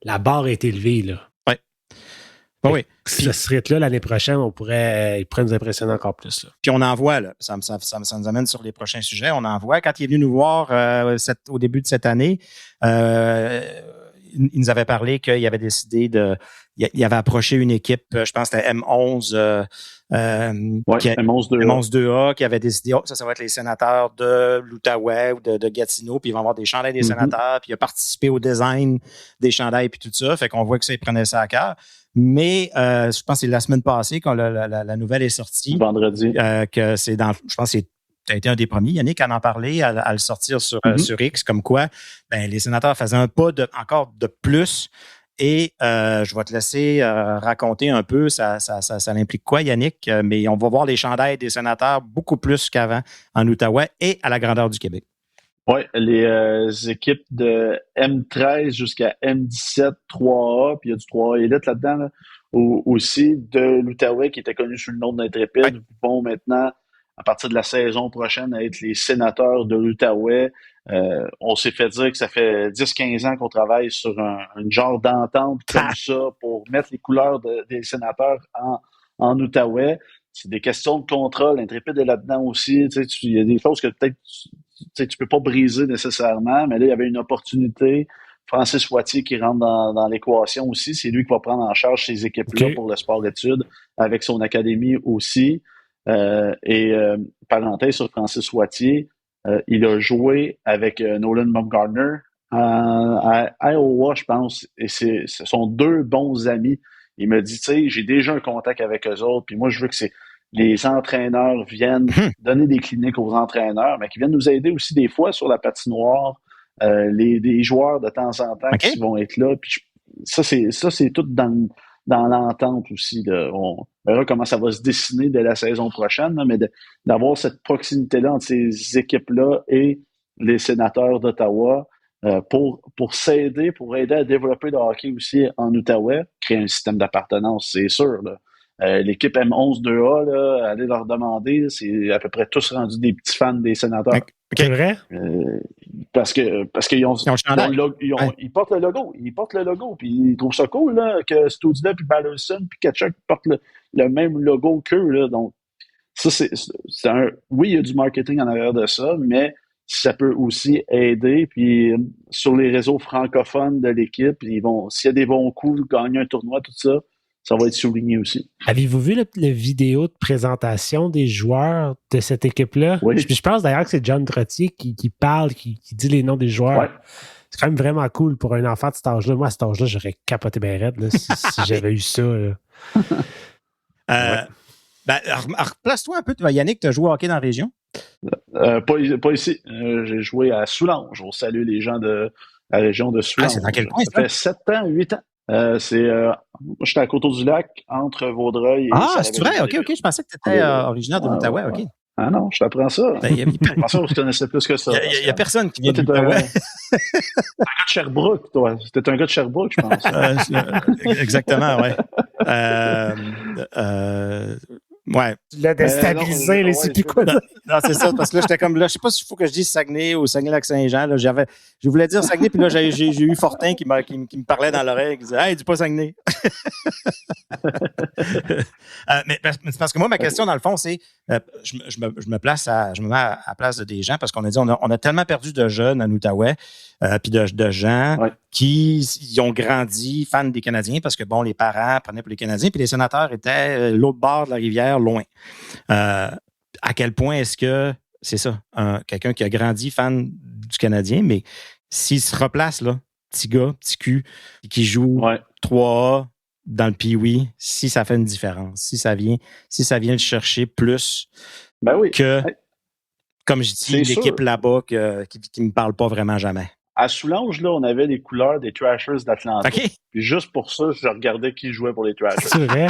La barre est élevée, là. Oui. Si ce rythme-là, l'année prochaine, il pourrait nous impressionner encore plus. Là. Puis on en voit, là, ça nous amène sur les prochains sujets. On en voit. Quand il est venu nous voir au début de cette année, il nous avait parlé qu'il avait décidé il avait approché une équipe, je pense que c'était M11. M11-2A, qui avait décidé, ça va être les sénateurs de l'Outaouais ou de Gatineau, puis ils vont avoir des chandails des sénateurs, puis il a participé au design des chandails, puis tout ça. Fait qu'on voit que ça, il prenait ça à cœur. Mais je pense que c'est la semaine passée quand la nouvelle est sortie. Vendredi. Que c'est je pense que tu as été un des premiers, Yannick, à en parler, à le sortir sur X, comme quoi les sénateurs faisaient un pas encore de plus Et je vais te laisser raconter un peu, ça implique quoi, Yannick? Mais on va voir les chandails des Sénateurs beaucoup plus qu'avant en Outaouais et à la grandeur du Québec. Oui, les équipes de M13 jusqu'à M17, 3A, puis il y a du 3A élite là-dedans, là, aussi de l'Outaouais qui était connu sous le nom d'Intrépide, vont maintenant, à partir de la saison prochaine, être les Sénateurs de l'Outaouais. On s'est fait dire que ça fait 10-15 ans qu'on travaille sur un genre d'entente comme ça pour mettre les couleurs des Sénateurs en Outaouais. C'est des questions de contrôle. L'Intrépide est là-dedans aussi. Il y a des choses que peut-être tu peux pas briser nécessairement, mais là, il y avait une opportunité. Francis Wattier qui rentre dans l'équation aussi. C'est lui qui va prendre en charge ces équipes-là pour le sport d'études avec son académie aussi. Parenthèse sur Francis Wattier, il a joué avec Nolan Baumgartner à Iowa, je pense, et ce sont deux bons amis. Il m'a dit, tu sais, j'ai déjà un contact avec eux autres, puis moi, je veux que les entraîneurs viennent donner des cliniques aux entraîneurs, mais qui viennent nous aider aussi des fois sur la patinoire, des joueurs de temps en temps qui vont être là. Puis ça, c'est tout dans l'entente aussi. Là. On verra comment ça va se dessiner dès la saison prochaine, là, mais d'avoir cette proximité-là entre ces équipes-là et les Sénateurs d'Ottawa pour s'aider, pour aider à développer le hockey aussi en Outaouais, créer un système d'appartenance, c'est sûr. Là. L'équipe M11-2A, là, allez leur demander, c'est à peu près tous rendus des petits fans des Sénateurs. C'est vrai? Parce qu'ils ils portent le logo. Ils portent le logo. Puis ils trouvent ça cool là, que Studina, puis Ballerson, puis Ketchuk portent le même logo qu'eux. Là. Donc, ça, c'est oui, il y a du marketing en arrière de ça, mais ça peut aussi aider. Puis sur les réseaux francophones de l'équipe, s'il y a des bons coups, gagner un tournoi, tout ça, ça va être souligné aussi. Avez-vous vu la vidéo de présentation des joueurs de cette équipe-là? Oui. Je pense d'ailleurs que c'est John Trottier qui parle, qui dit les noms des joueurs. Ouais. C'est quand même vraiment cool pour un enfant de cet âge-là. Moi, à cet âge-là, j'aurais capoté bien raide là, si j'avais eu ça. Replace-toi un peu, Yannick, tu as joué au hockey dans la région? Pas ici. J'ai joué à Soulanges. On salue les gens de la région de Soulanges. C'est dans quel coin, ça? Ça fait 7 ans, 8 ans. Moi, j'étais à Coteau-du-Lac, entre Vaudreuil et... c'est vrai? OK. Je pensais que tu étais originaire de l'Outaouais. OK. Ah non, je t'apprends ça. Je pensais que je connaissais plus que ça. Il n'y a personne qui vient de l'Outaouais. T'es un gars de Sherbrooke, toi. C'était un gars de Sherbrooke, je pense. Exactement, ouais. Ouais. Tu l'as déstabilisé, les quoi. Non, c'est ça, parce que là, j'étais comme là, je sais pas s'il faut que je dise Saguenay ou Saguenay-Lac-Saint-Jean. Là, je voulais dire Saguenay, puis là, j'ai eu Fortin qui me parlait dans l'oreille, qui disait hey, dis pas Saguenay. Mais parce que moi, ma question, dans le fond, c'est je me mets à la place de des gens parce qu'on a dit on a tellement perdu de jeunes en Outaouais, puis de gens qui ont grandi fans des Canadiens parce que, bon, les parents prenaient pour les Canadiens, puis les Sénateurs étaient l'autre bord de la rivière, loin. À quel point est-ce que, c'est ça, quelqu'un qui a grandi fan du Canadien, mais s'il se replace, là, petit gars, petit cul, qui joue 3A dans le Pee-Wee, si ça fait une différence, si ça vient le chercher plus que, comme je dis, l'équipe là-bas qui ne me parle pas vraiment jamais. À Soulanges, là, on avait les couleurs des Thrashers d'Atlanta. Okay. Puis juste pour ça, je regardais qui jouait pour les Thrashers. C'est vrai?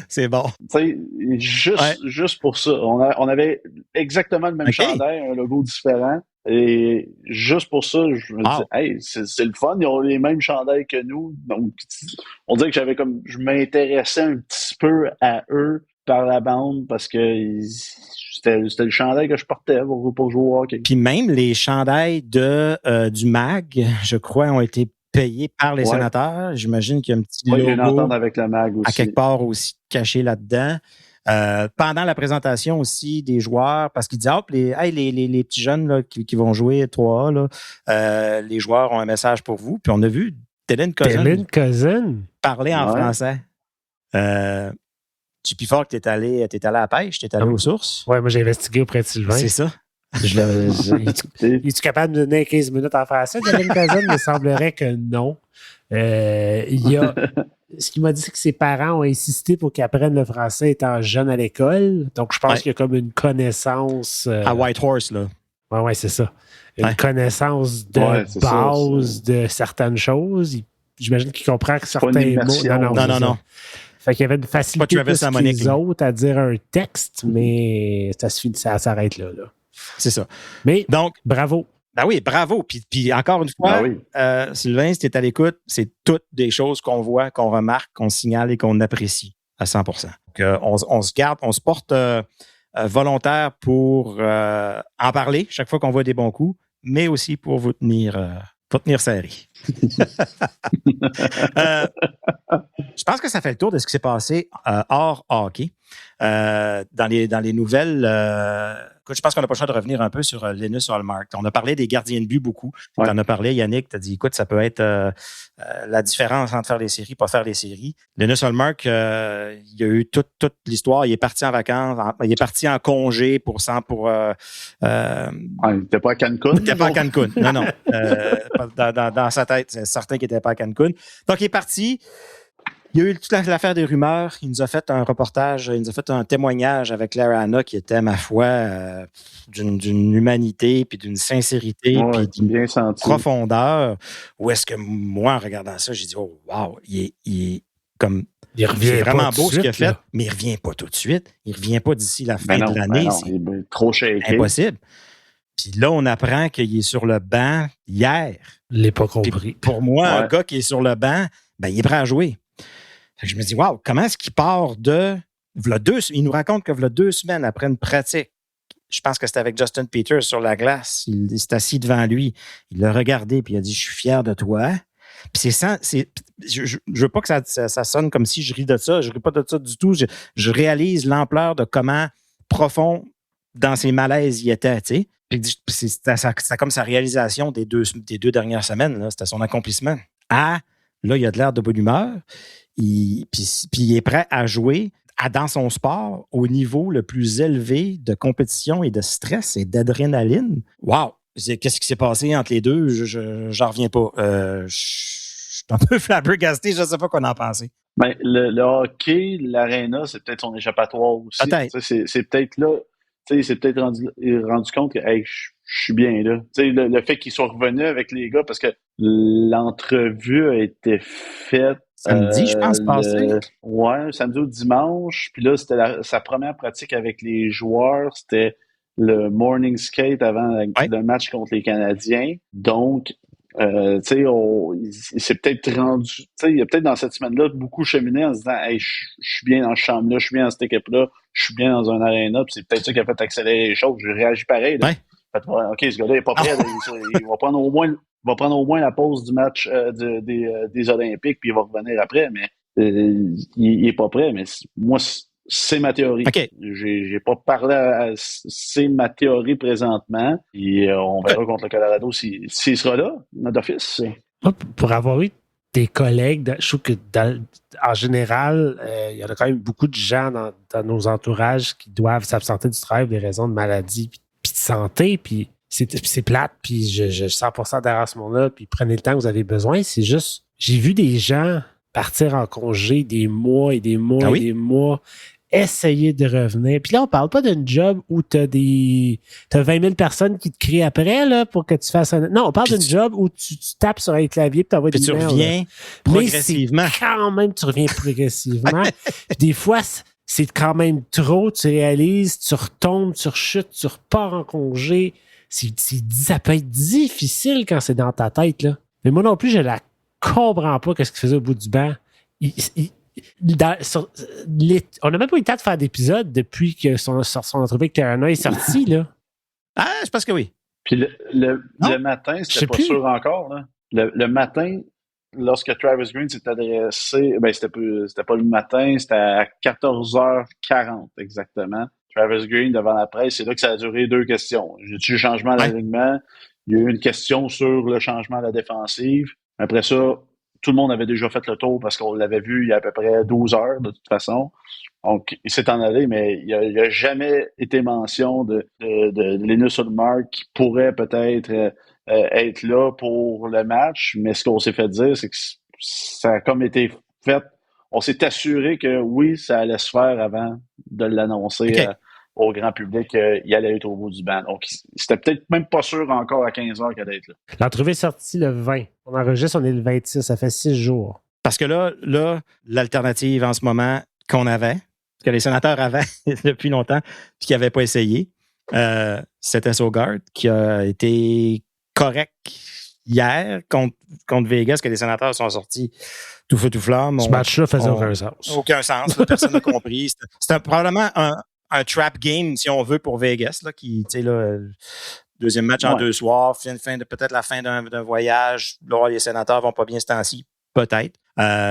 C'est bon. Tu sais, juste pour ça. On avait exactement le même chandail, un logo différent. Et juste pour ça, je me disais, hey, c'est le fun, ils ont les mêmes chandails que nous. Donc, on dirait que je m'intéressais un petit peu à eux par la bande parce que c'était le chandail que je portais pour jouer au hockey. Puis même les chandails du MAG, je crois, ont été payés par les Sénateurs. J'imagine qu'il y a un petit logo il y a une entente avec le MAG aussi. À quelque part aussi caché là-dedans. Pendant la présentation aussi des joueurs, parce qu'ils disaient les petits jeunes là, qui vont jouer 3A, là, les joueurs ont un message pour vous. Puis on a vu Dylan Cousin parler en français. JP Falk, t'es allé à la pêche, t'es allé aux sources. Oui, moi j'ai investigué auprès de Sylvain. C'est ça. Es-tu capable de donner 15 minutes en français, Dylan Cousin? Il me semblerait que non. Ce qu'il m'a dit, c'est que ses parents ont insisté pour qu'il apprenne le français étant jeune à l'école. Donc, je pense qu'il y a comme une connaissance... à Whitehorse, là. Oui, c'est ça. Une connaissance de base de certaines choses. j'imagine qu'il comprend que certains mots. Non. Fait qu'il y avait une facilité plus que Harmonic, les autres à dire un texte, mais ça s'arrête là. C'est ça. Mais donc, bravo. Ben oui, bravo. Puis encore une fois, Sylvain, si tu es à l'écoute, c'est toutes des choses qu'on voit, qu'on remarque, qu'on signale et qu'on apprécie à 100%. Donc, on se garde, on se porte volontaire pour en parler chaque fois qu'on voit des bons coups, mais aussi pour vous tenir serré. Je pense que ça fait le tour de ce qui s'est passé hors hockey. Dans les nouvelles, écoute, je pense qu'on n'a pas le choix de revenir un peu sur Linus Ullmark. On a parlé des gardiens de but beaucoup. Tu en as parlé, Yannick. Tu as dit, écoute, ça peut être la différence entre faire les séries et pas faire les séries. Linus Ullmark, il y a eu toute l'histoire. Il est parti en vacances. Il est parti en congé pour... il n'était pas à Cancun. Il n'était pas à Cancun. Non. Dans sa tête, c'est certain qu'il n'était pas à Cancun. Donc, il est parti. Il y a eu toute l'affaire des rumeurs. Il nous a fait un reportage, il nous a fait un témoignage avec Claire Hanna qui était, ma foi, d'une humanité, puis d'une sincérité, puis d'une profondeur. Où est-ce que moi, en regardant ça, j'ai dit, oh, wow, il est comme... Il revient c'est vraiment beau ce qu'il a fait, là. mais il ne revient pas tout de suite. Il ne revient pas d'ici la fin de l'année. Il est trop shaké. Impossible. Puis là, on apprend qu'il est sur le banc hier. Je ne l'ai pas compris. Puis pour moi, un gars qui est sur le banc, ben, il est prêt à jouer. Fait que je me dis, wow, comment est-ce qu'il part de... Il nous raconte que voilà 2 semaines après une pratique, je pense que c'était avec Justin Peters sur la glace, il s'est assis devant lui, il l'a regardé, puis il a dit, je suis fier de toi. Puis je veux pas que ça sonne comme si je ris de ça, je ris pas de ça du tout. Je réalise l'ampleur de comment profond dans ses malaises il était, tu sais. Puis c'était comme sa réalisation des deux dernières semaines, là, c'était son accomplissement. Là, il a de l'air de bonne humeur. Puis il est prêt à jouer dans son sport au niveau le plus élevé de compétition et de stress et d'adrénaline. Wow! Qu'est-ce qui s'est passé entre les deux? J'en reviens pas. Je suis un peu flabbergasté, je ne sais pas quoi en penser. Ben, le hockey, l'aréna, c'est peut-être son échappatoire aussi. Peut-être. C'est peut-être là, il s'est peut-être rendu compte que hey, je suis bien là. Le fait qu'ils soient revenus avec les gars, parce que l'entrevue a été faite samedi, je pense, passé. Ouais, samedi ou dimanche. Puis là, c'était sa première pratique avec les joueurs. C'était le morning skate avant le match contre les Canadiens. Donc, il s'est peut-être rendu... il a peut-être dans cette semaine-là beaucoup cheminé en se disant « Hey, je suis bien dans ce chambre-là, je suis bien dans cette équipe-là, je suis bien dans un aréna. » Puis c'est peut-être ça qui a fait accélérer les choses. Je réagis pareil. Là. Fait, OK, ce gars-là, il n'est pas prêt. Il va prendre au moins la pause du match des Olympiques, puis il va revenir après, mais il n'est pas prêt. Mais moi, c'est ma théorie. Okay. J'ai pas parlé c'est ma théorie présentement. Et on verra contre le Colorado s'il sera là, d'office. Pour avoir eu des collègues, je trouve que en général, il y en a quand même beaucoup de gens dans nos entourages qui doivent s'absenter du travail pour des raisons de maladie puis de santé, puis c'est plate, puis je 100% derrière ce monde-là, puis prenez le temps que vous avez besoin. C'est juste, j'ai vu des gens partir en congé des mois et des mois et des mois, essayer de revenir. Puis là, on parle pas d'un job où t'as 20 000 personnes qui te crient après là, pour que tu fasses un... Non, on parle d'un job où tu tapes sur un clavier et t'envoies des emails. Tu reviens progressivement. Mais quand même, tu reviens progressivement. Puis des fois, c'est quand même trop. Tu réalises, tu retombes, tu rechutes, tu repars en congé. Ça peut être difficile quand c'est dans ta tête, là. Mais moi non plus, je la comprends pas qu'est-ce qu'il faisait au bout du banc. On n'a même pas eu le temps de faire d'épisode depuis que son entrevue avec Terrana est sorti, là. Ah, je pense que oui. Puis le matin, c'était pas sûr encore, là. Le matin, lorsque Travis Green s'est adressé, ben c'était pas le matin, c'était à 14h40 exactement. Travis Green devant la presse, c'est là que ça a duré 2 questions. J'ai eu changement à l'alignement. Il y a eu une question sur le changement à la défensive. Après ça, tout le monde avait déjà fait le tour parce qu'on l'avait vu il y a à peu près 12 heures de toute façon. Donc, il s'est en allé, mais il n'y a jamais été mention de Linus Ullmark qui pourrait peut-être être là pour le match. Mais ce qu'on s'est fait dire, c'est que ça a comme été fait. On s'est assuré que oui, ça allait se faire avant de l'annoncer au grand public qu'il allait être au bout du banc. Donc, c'était peut-être même pas sûr encore à 15h qu'il allait être là. L'entrevue est sortie le 20. On enregistre, on est le 26. Ça fait 6 jours. Parce que là, l'alternative en ce moment qu'on avait, que les sénateurs avaient depuis longtemps, puis qui n'avaient pas essayé, c'était Sogard, qui a été correct hier contre Vegas, que les sénateurs sont sortis tout feu tout flamme. Ce match-là faisait aucun sens. Aucun sens. Là, personne n'a compris. C'était probablement un trap game, si on veut, pour Vegas, là, qui, tu sais, là, deuxième match en 2 soirs, peut-être la fin d'un voyage. Là, les sénateurs vont pas bien ce temps-ci. Peut-être.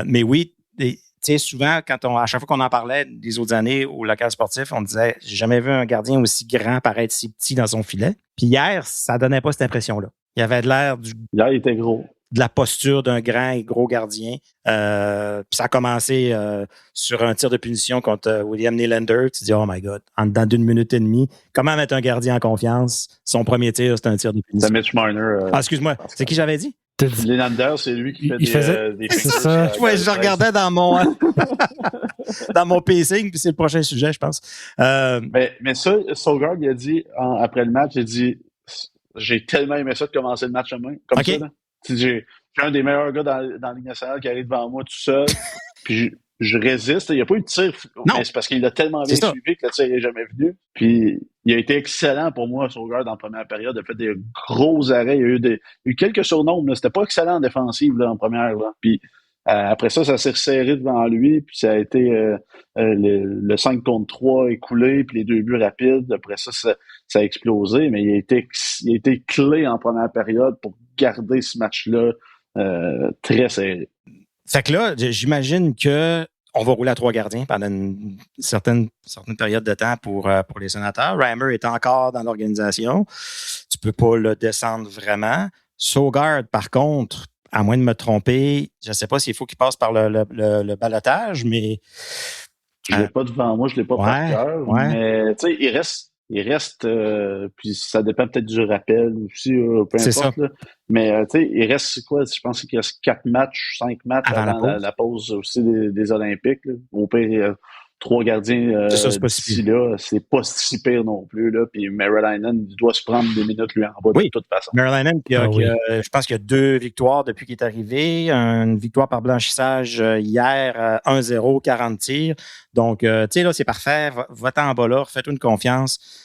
Mais oui, tu sais, souvent, à chaque fois qu'on en parlait des autres années au local sportif, on disait, j'ai jamais vu un gardien aussi grand paraître si petit dans son filet. Puis hier, ça donnait pas cette impression-là. Il avait de l'air Hier, il était gros. De la posture d'un grand et gros gardien. Puis ça a commencé sur un tir de punition contre William Nylander. Tu te dis, oh my God, en dedans d'1 minute et demie, comment mettre un gardien en confiance? Son premier tir, c'est un tir de punition. C'est Mitch Marner. Excuse-moi, c'est qui j'avais dit? Nylander, c'est lui qui des c'est ça. Ouais, je regardais dans mon pacing, puis c'est le prochain sujet, je pense. Mais ça, Sogard, il a dit, après le match, il a dit, j'ai tellement aimé ça de commencer le match à main. Comme ça, là. J'ai un des meilleurs gars dans la Ligue nationale qui arrive devant moi tout seul. Puis je résiste. Il n'y a pas eu de tir. Non. Mais c'est parce qu'il l'a tellement bien suivi que le tir n'est jamais venu. Puis il a été excellent pour moi, Sogard, dans la première période. Il a fait des gros arrêts. Il y a eu quelques surnombres. C'était pas excellent en défensive là, en première. Là. Puis après ça s'est resserré devant lui. Puis ça a été le 5 contre 3 écoulé. Puis les 2 buts rapides. Après ça a explosé. Mais il a été clé en première période pour garder ce match-là très serré. Fait que là, j'imagine que on va rouler à 3 gardiens pendant une certaine période de temps pour les sénateurs. Reimer est encore dans l'organisation. Tu peux pas le descendre vraiment. Sogard, par contre, à moins de me tromper, je ne sais pas s'il faut qu'il passe par le ballottage, mais... Je ne l'ai pas devant moi, je ne l'ai pas par cœur. Ouais. Mais tu sais, il reste puis ça dépend peut-être du rappel aussi, peu importe. Là. Mais tu sais, il reste quoi? Je pense qu'il reste 5 matchs avant la pause aussi des Olympiques. Là. Au pire, 3 gardiens d'ici là, c'est pas si pire non plus. Là. Puis Merrill doit se prendre des minutes lui en bas de toute façon. Merrill je pense qu'il y a 2 victoires depuis qu'il est arrivé. Une victoire par blanchissage hier, 1-0, 40 tirs. Donc, tu sais, là, c'est parfait. Va-t'en en bas là, fais-toi une confiance.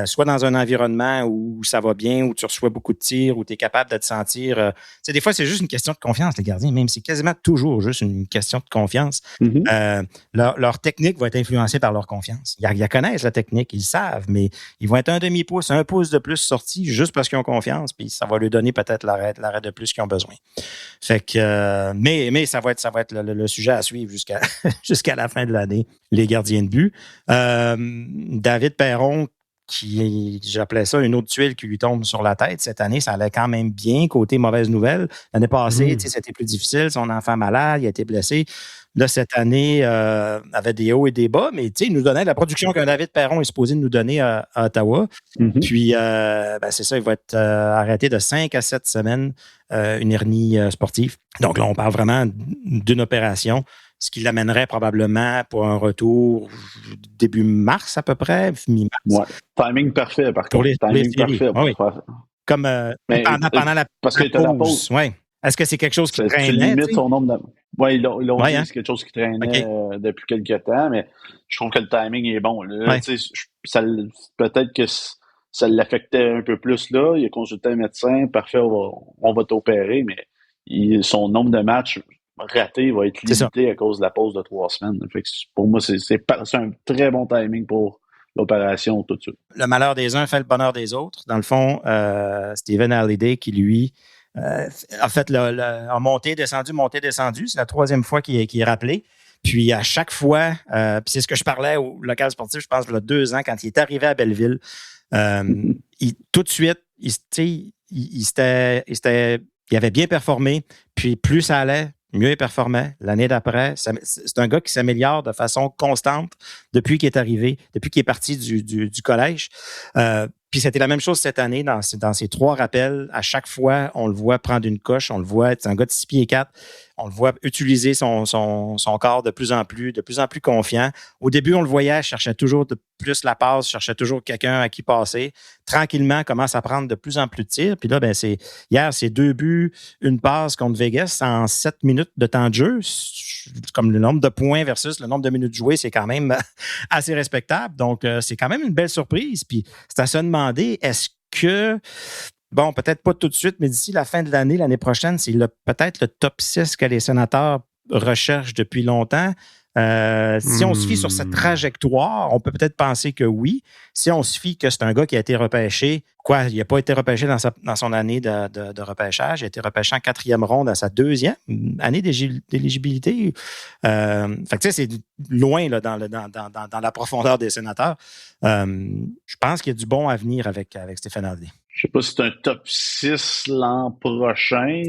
Soit dans un environnement où ça va bien, où tu reçois beaucoup de tirs, où tu es capable de te sentir... des fois, c'est juste une question de confiance, les gardiens. Même, c'est quasiment toujours juste une question de confiance. Mm-hmm. Leur technique va être influencée par leur confiance. Ils connaissent la technique, ils le savent, mais ils vont être un demi-pouce, 1 pouce de plus sorti juste parce qu'ils ont confiance, puis ça va leur donner peut-être l'arrêt de plus qu'ils ont besoin. Fait que... mais ça va être le sujet à suivre jusqu'à la fin de l'année, les gardiens de but. David Perron, j'appelais ça une autre tuile qui lui tombe sur la tête. Cette année, ça allait quand même bien, côté mauvaise nouvelle. L'année passée, c'était plus difficile. Son enfant malade, il a été blessé. Là, cette année, avait des hauts et des bas, mais il nous donnait la production qu'un David Perron est supposé nous donner à Ottawa. Mm-hmm. Puis, c'est ça, il va être arrêté de 5 à 7 semaines, une hernie sportive. Donc là, on parle vraiment d'une opération, ce qui l'amènerait probablement pour un retour début mars à peu près, mi-mars. Ouais. Timing parfait, par contre. Timing parfait. Oui. Comme pendant la pause. Ouais. Est-ce que c'est quelque chose qui traînait? Tu limites son nombre de... Oui, ils l'ont dit, c'est quelque chose qui traînait depuis quelques temps, mais je trouve que le timing est bon. Là, peut-être que ça l'affectait un peu plus là. Il a consulté un médecin, parfait, on va t'opérer, mais son nombre de matchs ratés va être limité à cause de la pause de 3 semaines. Fait que pour moi, c'est un très bon timing pour l'opération tout de suite. Le malheur des uns fait le bonheur des autres. Dans le fond, Steven Halliday qui, lui, a fait a monté, descendu. C'est la 3e fois qu'il est rappelé. Puis à chaque fois, puis c'est ce que je parlais au local sportif, je pense, il y a 2 ans, quand il est arrivé à Belleville, tout de suite, il avait bien performé. Puis plus ça allait, mieux il performait. L'année d'après, c'est un gars qui s'améliore de façon constante depuis qu'il est arrivé, depuis qu'il est parti du collège. Puis c'était la même chose cette année dans ces 3 rappels. À chaque fois, on le voit prendre une coche, on le voit, c'est un gars de 6 pieds 4. On le voit utiliser son corps de plus en plus confiant. Au début, on le voyait, cherchait toujours de plus la passe, cherchait toujours quelqu'un à qui passer. Tranquillement, commence à prendre de plus en plus de tirs. Puis là, hier, c'est 2 buts, une passe contre Vegas en 7 minutes de temps de jeu. Comme le nombre de points versus le nombre de minutes jouées, c'est quand même assez respectable. Donc, c'est quand même une belle surprise. Puis, c'est à se demander, est-ce que... Bon, peut-être pas tout de suite, mais d'ici la fin de l'année prochaine, c'est peut-être le top 6 que les Sénateurs recherchent depuis longtemps. Si on se fie sur cette trajectoire, on peut peut-être penser que oui. Si on se fie que c'est un gars qui a été repêché, il n'a pas été repêché dans son année de repêchage, il a été repêché en 4e ronde à sa 2e année d'éligibilité. Fait que tu sais, c'est loin là, dans la profondeur des Sénateurs. Je pense qu'il y a du bon à venir avec Stéphane Hardy. Je ne sais pas si c'est un top 6 l'an prochain.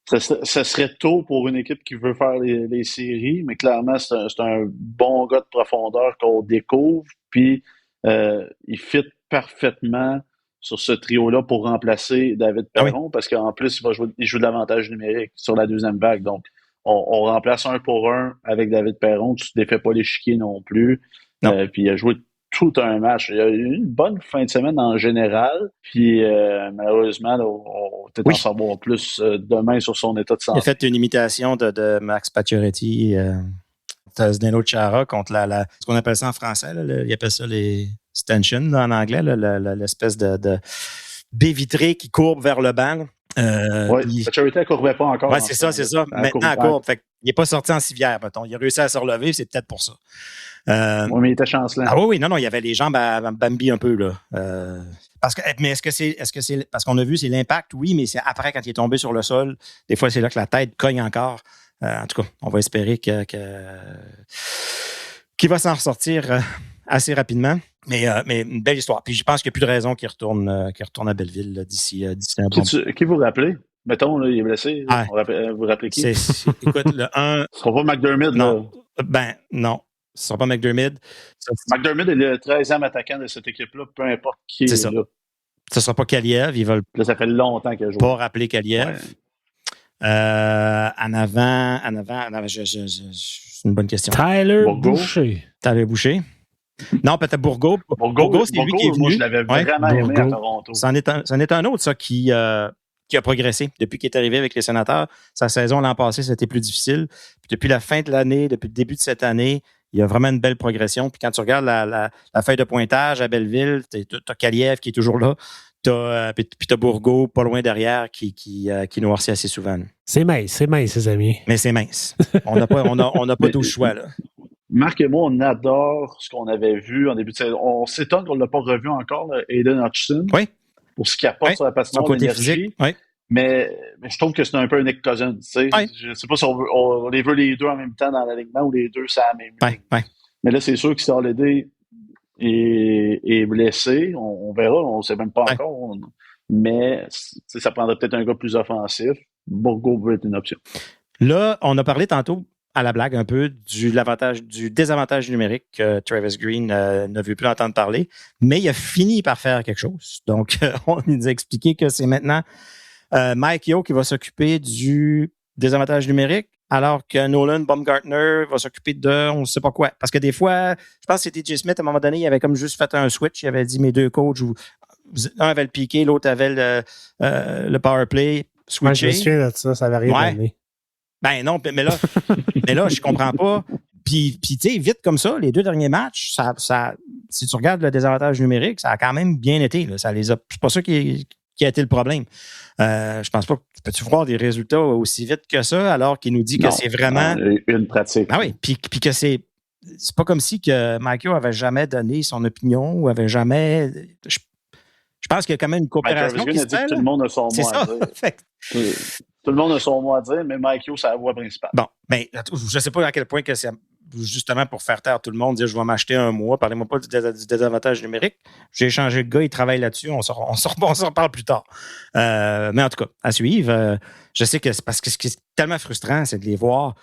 Ça serait tôt pour une équipe qui veut faire les séries, mais clairement, c'est un bon gars de profondeur qu'on découvre. Puis, il fit parfaitement sur ce trio-là pour remplacer David Perron, parce qu'en plus, il joue de l'avantage numérique sur la deuxième vague. Donc, on remplace 1 pour 1 avec David Perron. Tu ne défais pas l'échiquier non plus. Puis, il a joué tout un match. Il y a eu une bonne fin de semaine en général. Puis, malheureusement, on va peut-être en savoir plus demain sur son état de santé. Il a fait une imitation de Max Pacioretty, Zdeno Chara contre ce qu'on appelle ça en français. Là, il appelle ça les stanchions en anglais, l'espèce de baie vitrée qui courbe vers le banc. Oui, Pacioretty ne courbait pas encore. Oui, c'est ça. Maintenant, elle courbe. Fait il n'est pas sorti en civière, mettons. Il a réussi à se relever, c'est peut-être pour ça. Oui, mais il était chancelant. Ah oui, non, il y avait les jambes à Bambi un peu, là. Mais est-ce que c'est parce qu'on a vu, c'est l'impact, oui, mais c'est après, quand il est tombé sur le sol, des fois, c'est là que la tête cogne encore. En tout cas, on va espérer qu'il va s'en ressortir assez rapidement. Mais une belle histoire. Puis je pense qu'il n'y a plus de raison qu'il retourne à Belleville là, d'ici un bon moment. Qui vous rappelez? Mettons, là, il est blessé. Vous rappelez qui? Écoute, le 1... Ce sera pas McDermott, non. Là. Non. Ce sera pas McDermott. McDermott est le 13e attaquant de cette équipe-là, peu importe qui est là. Ce sera pas Kaliev. Ils veulent là, ça fait longtemps qu'il a joué. Pas rappeler Kaliev. Ouais. En avant, c'est une bonne question. Tyler Boucher. Non, peut-être Bourgault. Bourgault, c'est lui qui est venu. Moi, je l'avais vraiment aimé à Toronto. C'en est un autre, ça, qui a progressé depuis qu'il est arrivé avec les Sénateurs. Sa saison l'an passé, c'était plus difficile. Puis depuis la fin de l'année, depuis le début de cette année, il y a vraiment une belle progression. Puis quand tu regardes la feuille de pointage à Belleville, tu as Kaliev qui est toujours là. Puis t'as Bourgault pas loin derrière qui noircit assez souvent. C'est mince, ses amis. Mais c'est mince. On n'a pas tout le choix, là. Marc et moi, on adore ce qu'on avait vu en début de saison. On s'étonne qu'on ne l'a pas revu encore, là, Aiden Hutchinson. Oui. Pour ce qu'il apporte sur la patinoire, son côté physique. Oui. Mais je trouve que c'est un peu un Nick Cousins. Je ne sais pas si on les veut les deux en même temps dans l'alignement ou les deux, c'est la même ligne. Mais là, c'est sûr que Star Ledé est blessé. On verra, on ne sait même pas encore. Mais ça prendrait peut-être un gars plus offensif. Bourgault peut être une option. Là, on a parlé tantôt à la blague un peu du désavantage numérique que Travis Green ne veut plus entendre parler, mais il a fini par faire quelque chose. Donc, on nous a expliqué que c'est maintenant Mike Yeo qui va s'occuper du désavantage numérique, alors que Nolan Baumgartner va s'occuper de on ne sait pas quoi. Parce que des fois, je pense que c'était J. Smith, à un moment donné, il avait comme juste fait un switch, il avait dit mes deux coachs, un avait le piqué, l'autre avait le power play switché. Ouais, je me souviens de ça, ça avait rien donné. Ben non, mais là, je comprends pas. Puis tu sais, vite comme ça, les 2 derniers matchs, ça, si tu regardes le désavantage numérique, ça a quand même bien été. Là. C'est pas ça qui a été le problème. Je pense pas que peux-tu voir des résultats aussi vite que ça, alors qu'il nous dit que c'est vraiment une pratique. Ah oui, puis que c'est pas comme si que Michael avait jamais donné son opinion ou avait jamais. Je pense qu'il y a quand même une coopération qui se fait. Tout le monde a son mot à dire. Tout le monde a son mot à dire, mais Mike Yeo, c'est la voix principale. Bon, mais je ne sais pas à quel point que c'est justement pour faire taire tout le monde, dire je vais m'acheter un mois, parlez-moi pas du désavantage numérique. J'ai échangé le gars, il travaille là-dessus, on s'en reparle plus tard. Mais en tout cas, à suivre. Je sais que c'est parce que ce qui est tellement frustrant, c'est de les voir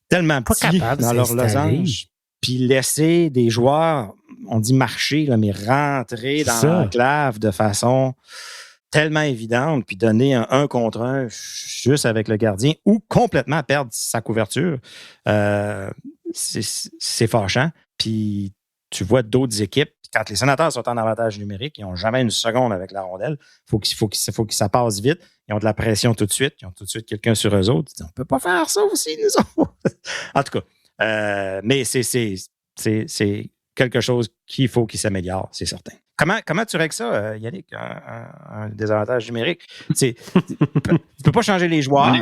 tellement petits dans leur losange, puis laisser des joueurs, on dit marcher, là, mais rentrer dans l'enclave de façon tellement évidente, puis donner un contre un juste avec le gardien ou complètement perdre sa couverture, c'est fâchant. Puis tu vois d'autres équipes, quand les Sénateurs sont en avantage numérique, ils n'ont jamais une seconde avec la rondelle. Faut que ça passe vite. Ils ont de la pression tout de suite. Ils ont tout de suite quelqu'un sur eux autres. Ils disent, on ne peut pas faire ça aussi, nous autres. En tout cas, mais c'est quelque chose qu'il faut qu'il s'améliore, c'est certain. Comment tu règles ça, Yannick, un désavantage numérique? Tu ne peux pas changer les joueurs.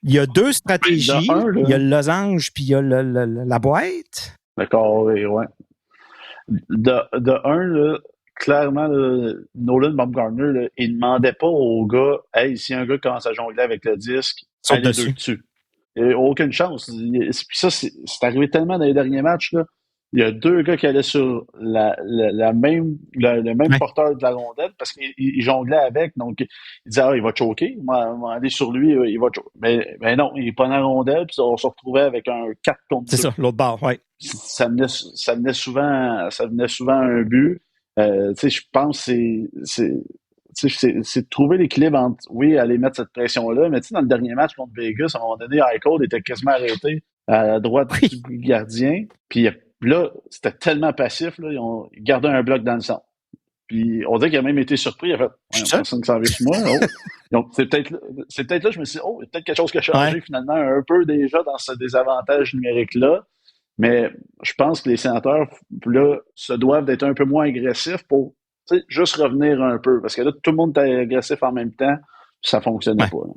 Il y a deux stratégies. Il y a le losange puis il y a la boîte. D'accord, oui, ouais. De un, là, clairement, là, Nolan Baumgartner, là, il ne demandait pas aux gars, hey, si un gars commence à jongler avec le disque, allez dessus. Il n'y a aucune chance. Puis ça, c'est arrivé tellement dans les derniers matchs, là. Il y a deux gars qui allaient sur le même porteur de la rondelle parce qu'il jonglait avec. Donc, il disait, il va choquer. Moi, aller sur lui, il va choquer. Mais non, il prenait la rondelle, puis on se retrouvait avec un 4 contre 2. C'est ça, l'autre barre, oui. Ça venait souvent à un but. Je pense que c'est de trouver l'équilibre entre, oui, aller mettre cette pression-là, mais dans le dernier match contre Vegas, à un moment donné, Eichel était quasiment arrêté à la droite du gardien. Puis là, c'était tellement passif, là, ils gardaient un bloc dans le centre. Puis on dirait qu'il a même été surpris. Il a fait, personne qui s'en vient sur moi. Oh. Donc, c'est peut-être là, je me suis dit, il y a peut-être quelque chose qui a changé finalement un peu déjà dans ce désavantage numérique-là. Mais je pense que les Sénateurs, là, se doivent d'être un peu moins agressifs pour juste revenir un peu. Parce que là, tout le monde est agressif en même temps, ça ne fonctionnait pas. Là.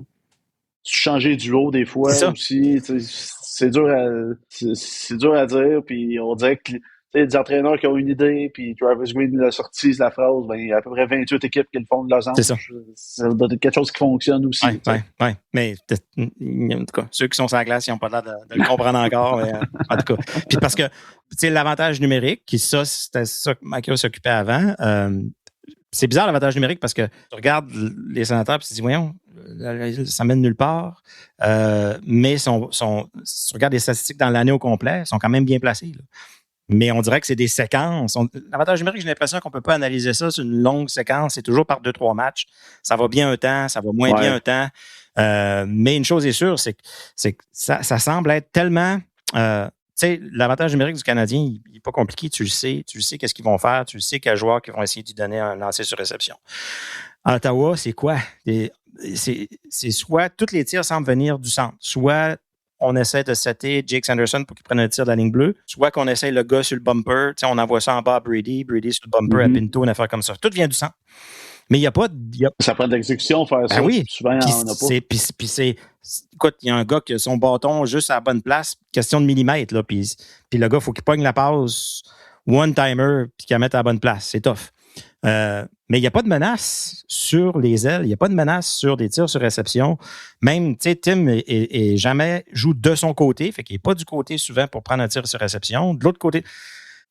Tu changeais du haut des fois aussi. C'est dur à dire. Puis on dirait que des entraîneurs qui ont une idée, puis Travis Green l'a sorti la phrase, il y a à peu près 28 équipes qui le font de losange. C'est ça. Ça doit être quelque chose qui fonctionne aussi. Oui. Mais en tout cas, ceux qui sont sur la glace, ils n'ont pas l'air de le comprendre encore. Mais, en tout cas. Puis parce que l'avantage numérique, c'était ça que Michael s'occupait avant. C'est bizarre l'avantage numérique parce que tu regardes les Sénateurs et tu te dis, voyons, ça mène nulle part. Mais si tu regardes les statistiques dans l'année au complet, ils sont quand même bien placés. Là. Mais on dirait que c'est des séquences. L'avantage numérique, j'ai l'impression qu'on ne peut pas analyser ça sur une longue séquence. C'est toujours par 2-3 matchs. Ça va bien un temps, ça va moins bien un temps. Mais une chose est sûre, c'est que ça semble être tellement... l'avantage numérique du Canadien, il n'est pas compliqué. Tu le sais qu'est-ce qu'ils vont faire. Tu le sais quels joueurs qui vont essayer de lui donner un lancer sur réception. À Ottawa, c'est quoi? C'est soit tous les tirs semblent venir du centre, soit on essaie de setter Jake Sanderson pour qu'il prenne un tir de la ligne bleue, soit qu'on essaie le gars sur le bumper, on envoie ça en bas à Brady sur le bumper à Pinto, une affaire comme ça. Tout vient du centre. Mais il n'y a pas... Ça prend de l'exécution faire ça. Oui. Souvent, il n'y en a pas. Écoute, il y a un gars qui a son bâton juste à la bonne place, question de millimètres, là, puis le gars, il faut qu'il pogne la passe one-timer puis qu'il la mette à la bonne place. C'est tough. Mais il n'y a pas de menace sur les ailes, il n'y a pas de menace sur des tirs sur réception. Même, tu sais, Tim jamais joue de son côté, fait qu'il n'est pas du côté souvent pour prendre un tir sur réception. De l'autre côté,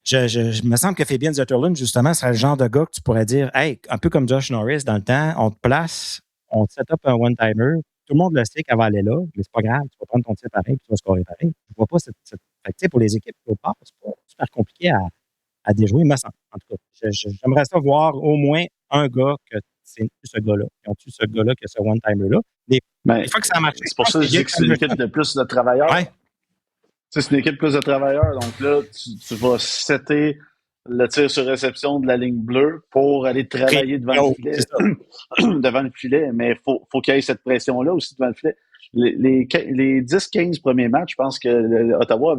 je me semble que Fabian Zetterlund, justement, serait le genre de gars que tu pourrais dire, hey, un peu comme Josh Norris dans le temps, on te place, on te set up un one-timer, tout le monde le sait qu'elle va aller là, mais c'est pas grave, tu vas prendre ton tir pareil, tu vas scorer pareil. Je ne vois pas cette... Fait que, pour les équipes qui part, c'est pas super compliqué à déjouer, mais en tout cas, j'aimerais ça voir au moins un gars que c'est ce gars-là. Ils ont tué ce gars-là qui a ce one-timer-là. Des fois que ça a marché. C'est pour ça que je dis que c'est une équipe de plus de travailleurs. Ouais. C'est une équipe plus de travailleurs. Donc là, tu vas setter le tir sur réception de la ligne bleue pour aller travailler devant le filet. Devant le filet. Mais faut qu'il y ait cette pression-là aussi devant le filet. Les 10-15 premiers matchs, je pense que Ottawa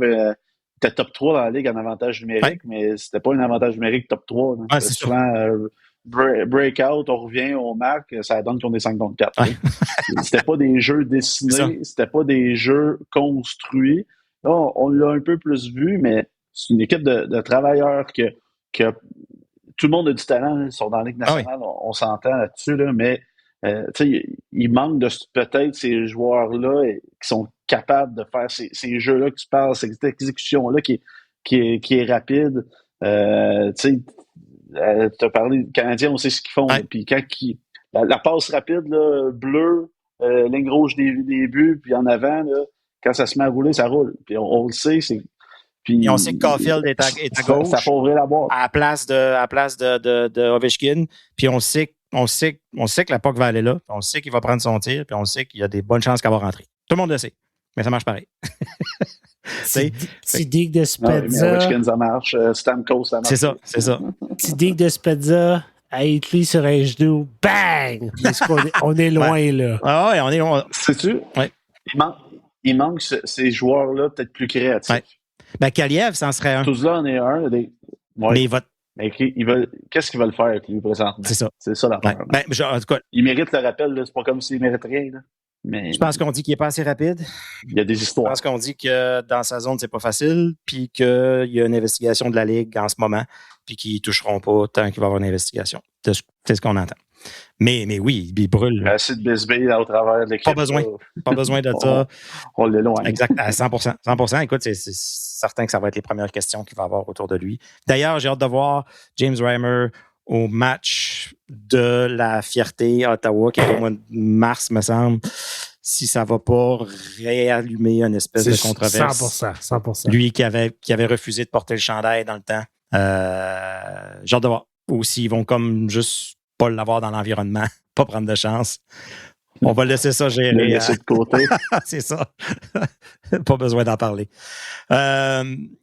était top 3 dans la Ligue en avantage numérique, mais c'était pas un avantage numérique top 3. C'est souvent breakout, on revient, on marque, ça donne qu'on est 5 contre 4. C'était pas des jeux dessinés, c'était pas des jeux construits. Là, on l'a un peu plus vu, mais c'est une équipe de travailleurs que tout le monde a du talent, ils sont dans la Ligue nationale, on s'entend là-dessus, là, mais il manque de peut-être ces joueurs-là qui sont capables de faire ces jeux-là que tu parles, cette exécution-là qui est rapide. Tu as parlé des Canadiens, on sait ce qu'ils font. Puis quand la passe rapide, là, bleue, ligne rouge des buts, puis en avant, là, quand ça se met à rouler, ça roule. Puis on le sait, Puis, et on sait que Caulfield est à gauche. Ça faut ouvrir la boîte. À la place de Ovechkin. Puis on sait que on sait que la POC va aller là, on sait qu'il va prendre son tir, puis on sait qu'il y a des bonnes chances qu'elle va rentrer. Tout le monde le sait, mais ça marche pareil. Petit dig de Spezza. Ovechkin, ça marche. Stamkos, ça marche. C'est ça. Petit dig de Spezza. À Hitler sur un genou. Bang! On est loin, là. Ah ouais, on est loin. Sais-tu? Ouais. Il manque ces joueurs-là peut-être plus créatifs. Ouais. Ben, Kaliev, ça en serait un. Tous là, on est un. Ouais. Mais il va... Qu'est-ce qu'ils veulent faire avec lui présentement? C'est ça l'affaire. Ouais. Ben, en tout cas, il mérite le rappel. Là. C'est pas comme s'il mérite rien. Là. Mais je pense qu'on dit qu'il n'est pas assez rapide. Il y a des histoires. Je pense qu'on dit que dans sa zone, c'est pas facile, puis qu'il y a une investigation de la Ligue en ce moment, puis qu'ils ne toucheront pas tant qu'il va y avoir une investigation. C'est ce qu'on entend. Mais oui, il brûle. Assez de bisbille au travers de l'équipe. Pas besoin de ça. On l'éloigne. Exact, à 100%. 100%. Écoute, c'est certain que ça va être les premières questions qu'il va avoir autour de lui. D'ailleurs, j'ai hâte de voir James Reimer au match de la Fierté à Ottawa, qui est au mois de mars, me semble, si ça ne va pas réallumer une espèce de controverse. 100%. Lui qui avait refusé de porter le chandail dans le temps. J'ai hâte de voir. Ou s'ils vont comme juste pas l'avoir dans l'environnement, pas prendre de chance. On va laisser ça gérer. Le laisser de côté. C'est ça. Pas besoin d'en parler.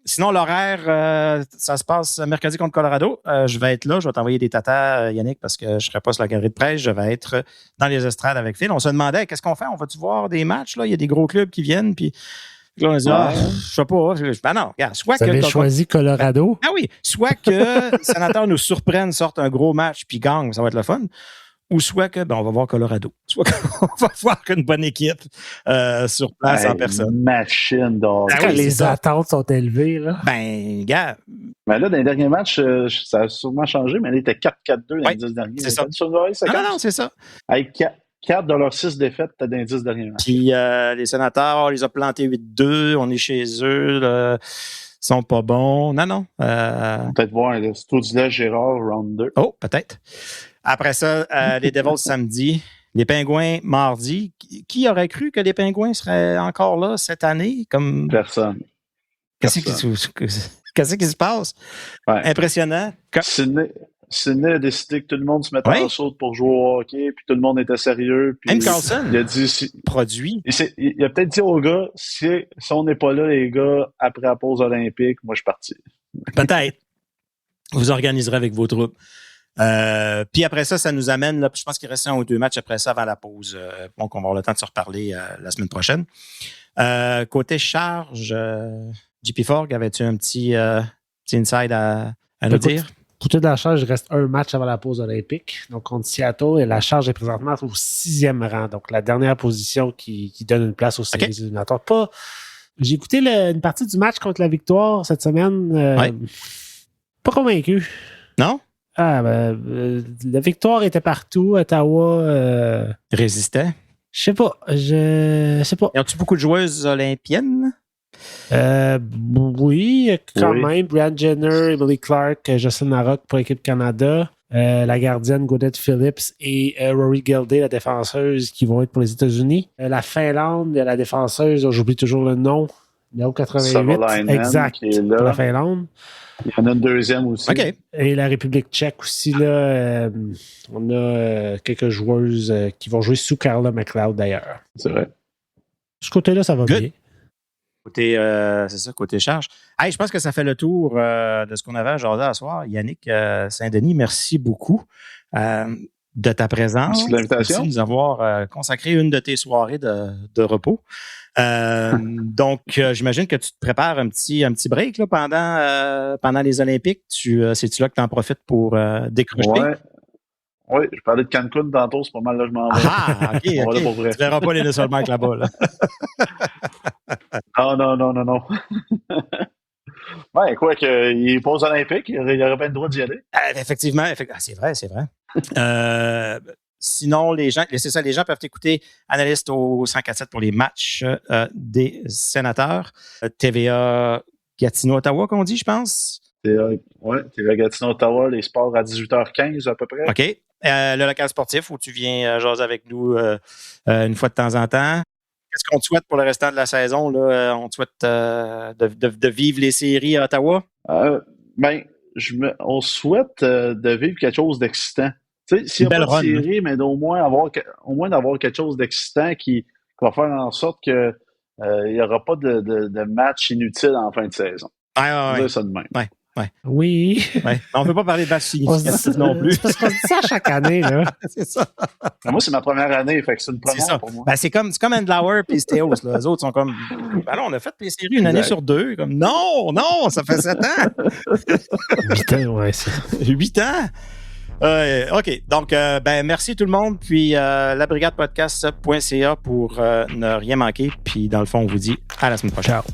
Sinon, l'horaire, ça se passe mercredi contre Colorado. Je vais être là. Je vais t'envoyer des tatas, Yannick, parce que je ne serai pas sur la galerie de presse. Je vais être dans les estrades avec Phil. On se demandait, qu'est-ce qu'on fait? On va-tu voir des matchs? Là? Il y a des gros clubs qui viennent. Puis là, on a dit, je sais pas. Ben non, regarde. Vous avez choisi Colorado? Ah oui. Soit que les sénateurs nous surprennent, sortent un gros match, puis gagnent. Ça va être le fun. Ou soit que, on va voir Colorado. Soit qu'on va voir qu'une bonne équipe sur place en personne. Machine d'or. Ah oui, les attentes sont élevées, là. Ben, gars. Mais là, dans les derniers matchs, ça a sûrement changé, mais là, il était 4-4-2 dans les 10 derniers. C'est ça. Non, c'est ça. Avec 4 de leurs 6 défaites, t'as dans les 10 derniers matchs. Puis les sénateurs, on les a plantés 8-2. On est chez eux. Ils sont pas bons. Non. Peut-être voir un Stoudzla Gérard, round 2. Oh, peut-être. Après ça, les Devils samedi, les Pingouins mardi. Qui aurait cru que les Pingouins seraient encore là cette année? Personne. Qu'est-ce qui se passe? Ouais. Impressionnant. Sidney a décidé que tout le monde se mettait en saute pour jouer au hockey, puis tout le monde était sérieux. Puis même Carlson, il a dit, produit. Il a peut-être dit aux gars, si on n'est pas là, les gars, après la pause olympique, moi, je suis parti. Peut-être. Vous organiserez avec vos troupes. Puis après ça nous amène, là, je pense qu'il reste 1 ou 2 matchs après ça avant la pause. Donc, on va avoir le temps de se reparler la semaine prochaine. Côté charge, JP Forg, avais-tu un petit inside à nous dire? Côté de la charge, il reste un match avant la pause olympique, donc contre Seattle, et la charge est présentement au 6e rang, donc la dernière position qui donne une place aux séries éliminatoires. J'ai écouté une partie du match contre la Victoire cette semaine. Pas convaincu. Non? La Victoire était partout. Ottawa résistait. Je sais pas. Y a-tu beaucoup de joueuses olympiennes? Oui, quand même. Brianne Jenner, Emily Clark, Jocelyn Larocque pour l'équipe Canada. La gardienne Gwyneth Phillips et Rory Gilday, la défenseuse, qui vont être pour les États-Unis. La Finlande, la défenseuse, dont j'oublie toujours le nom, Léo 88. Exact, pour la Finlande. Il y en a une deuxième aussi. Okay. Et la République tchèque aussi, là, on a quelques joueuses qui vont jouer sous Carla McLeod d'ailleurs. C'est vrai. De ce côté-là, ça va bien. Côté, c'est ça, côté charge. Hey, je pense que ça fait le tour de ce qu'on avait à jaser à soir. Yannick Saint-Denis, merci beaucoup de ta présence. Merci de l'invitation. Merci de nous avoir consacré une de tes soirées de repos. Donc, j'imagine que tu te prépares un petit break là, pendant les Olympiques. C'est-tu là que tu en profites pour décrocher? Oui, je parlais de Cancun tantôt, c'est pas mal là je m'en vais. Ah, OK. Là pour vrai. Tu verras pas les Nesselmark là-bas. Là. Non. Ouais, quoi qu'il pose olympique, il aurait bien le droit d'y aller. Effectivement, c'est vrai. Sinon, les gens peuvent écouter Analyste au 5-4-7 pour les matchs des sénateurs. TVA Gatineau-Ottawa, qu'on dit, je pense. Oui, TVA Gatineau-Ottawa, les sports à 18h15 à peu près. OK. Le local sportif où tu viens jaser avec nous une fois de temps en temps. Qu'est-ce qu'on te souhaite pour le restant de la saison? Là? On te souhaite de vivre les séries à Ottawa? On souhaite de vivre quelque chose d'excitant. Tu sais, s'il n'y a pas de série, mais au moins d'avoir quelque chose d'excitant qui va faire en sorte que il n'y aura pas de match inutile en fin de saison. Ouais. Ça de même. Ouais. Oui. Ouais. On ne peut pas parler de match significatif non plus. C'est parce qu'on dit ça chaque année, là. C'est ça. Moi, c'est ma première année, fait que c'est une première pour moi. Ben, c'est comme Andlauer et Stéos. Les autres sont comme, ben non, on a fait les séries une année sur 2. Comme, non, ça fait 7 ans. 8 ans, ouais, c'est 8 ans. OK. Donc, merci tout le monde. Puis, labrigadepodcast.ca pour ne rien manquer. Puis, dans le fond, on vous dit à la semaine prochaine. Ciao.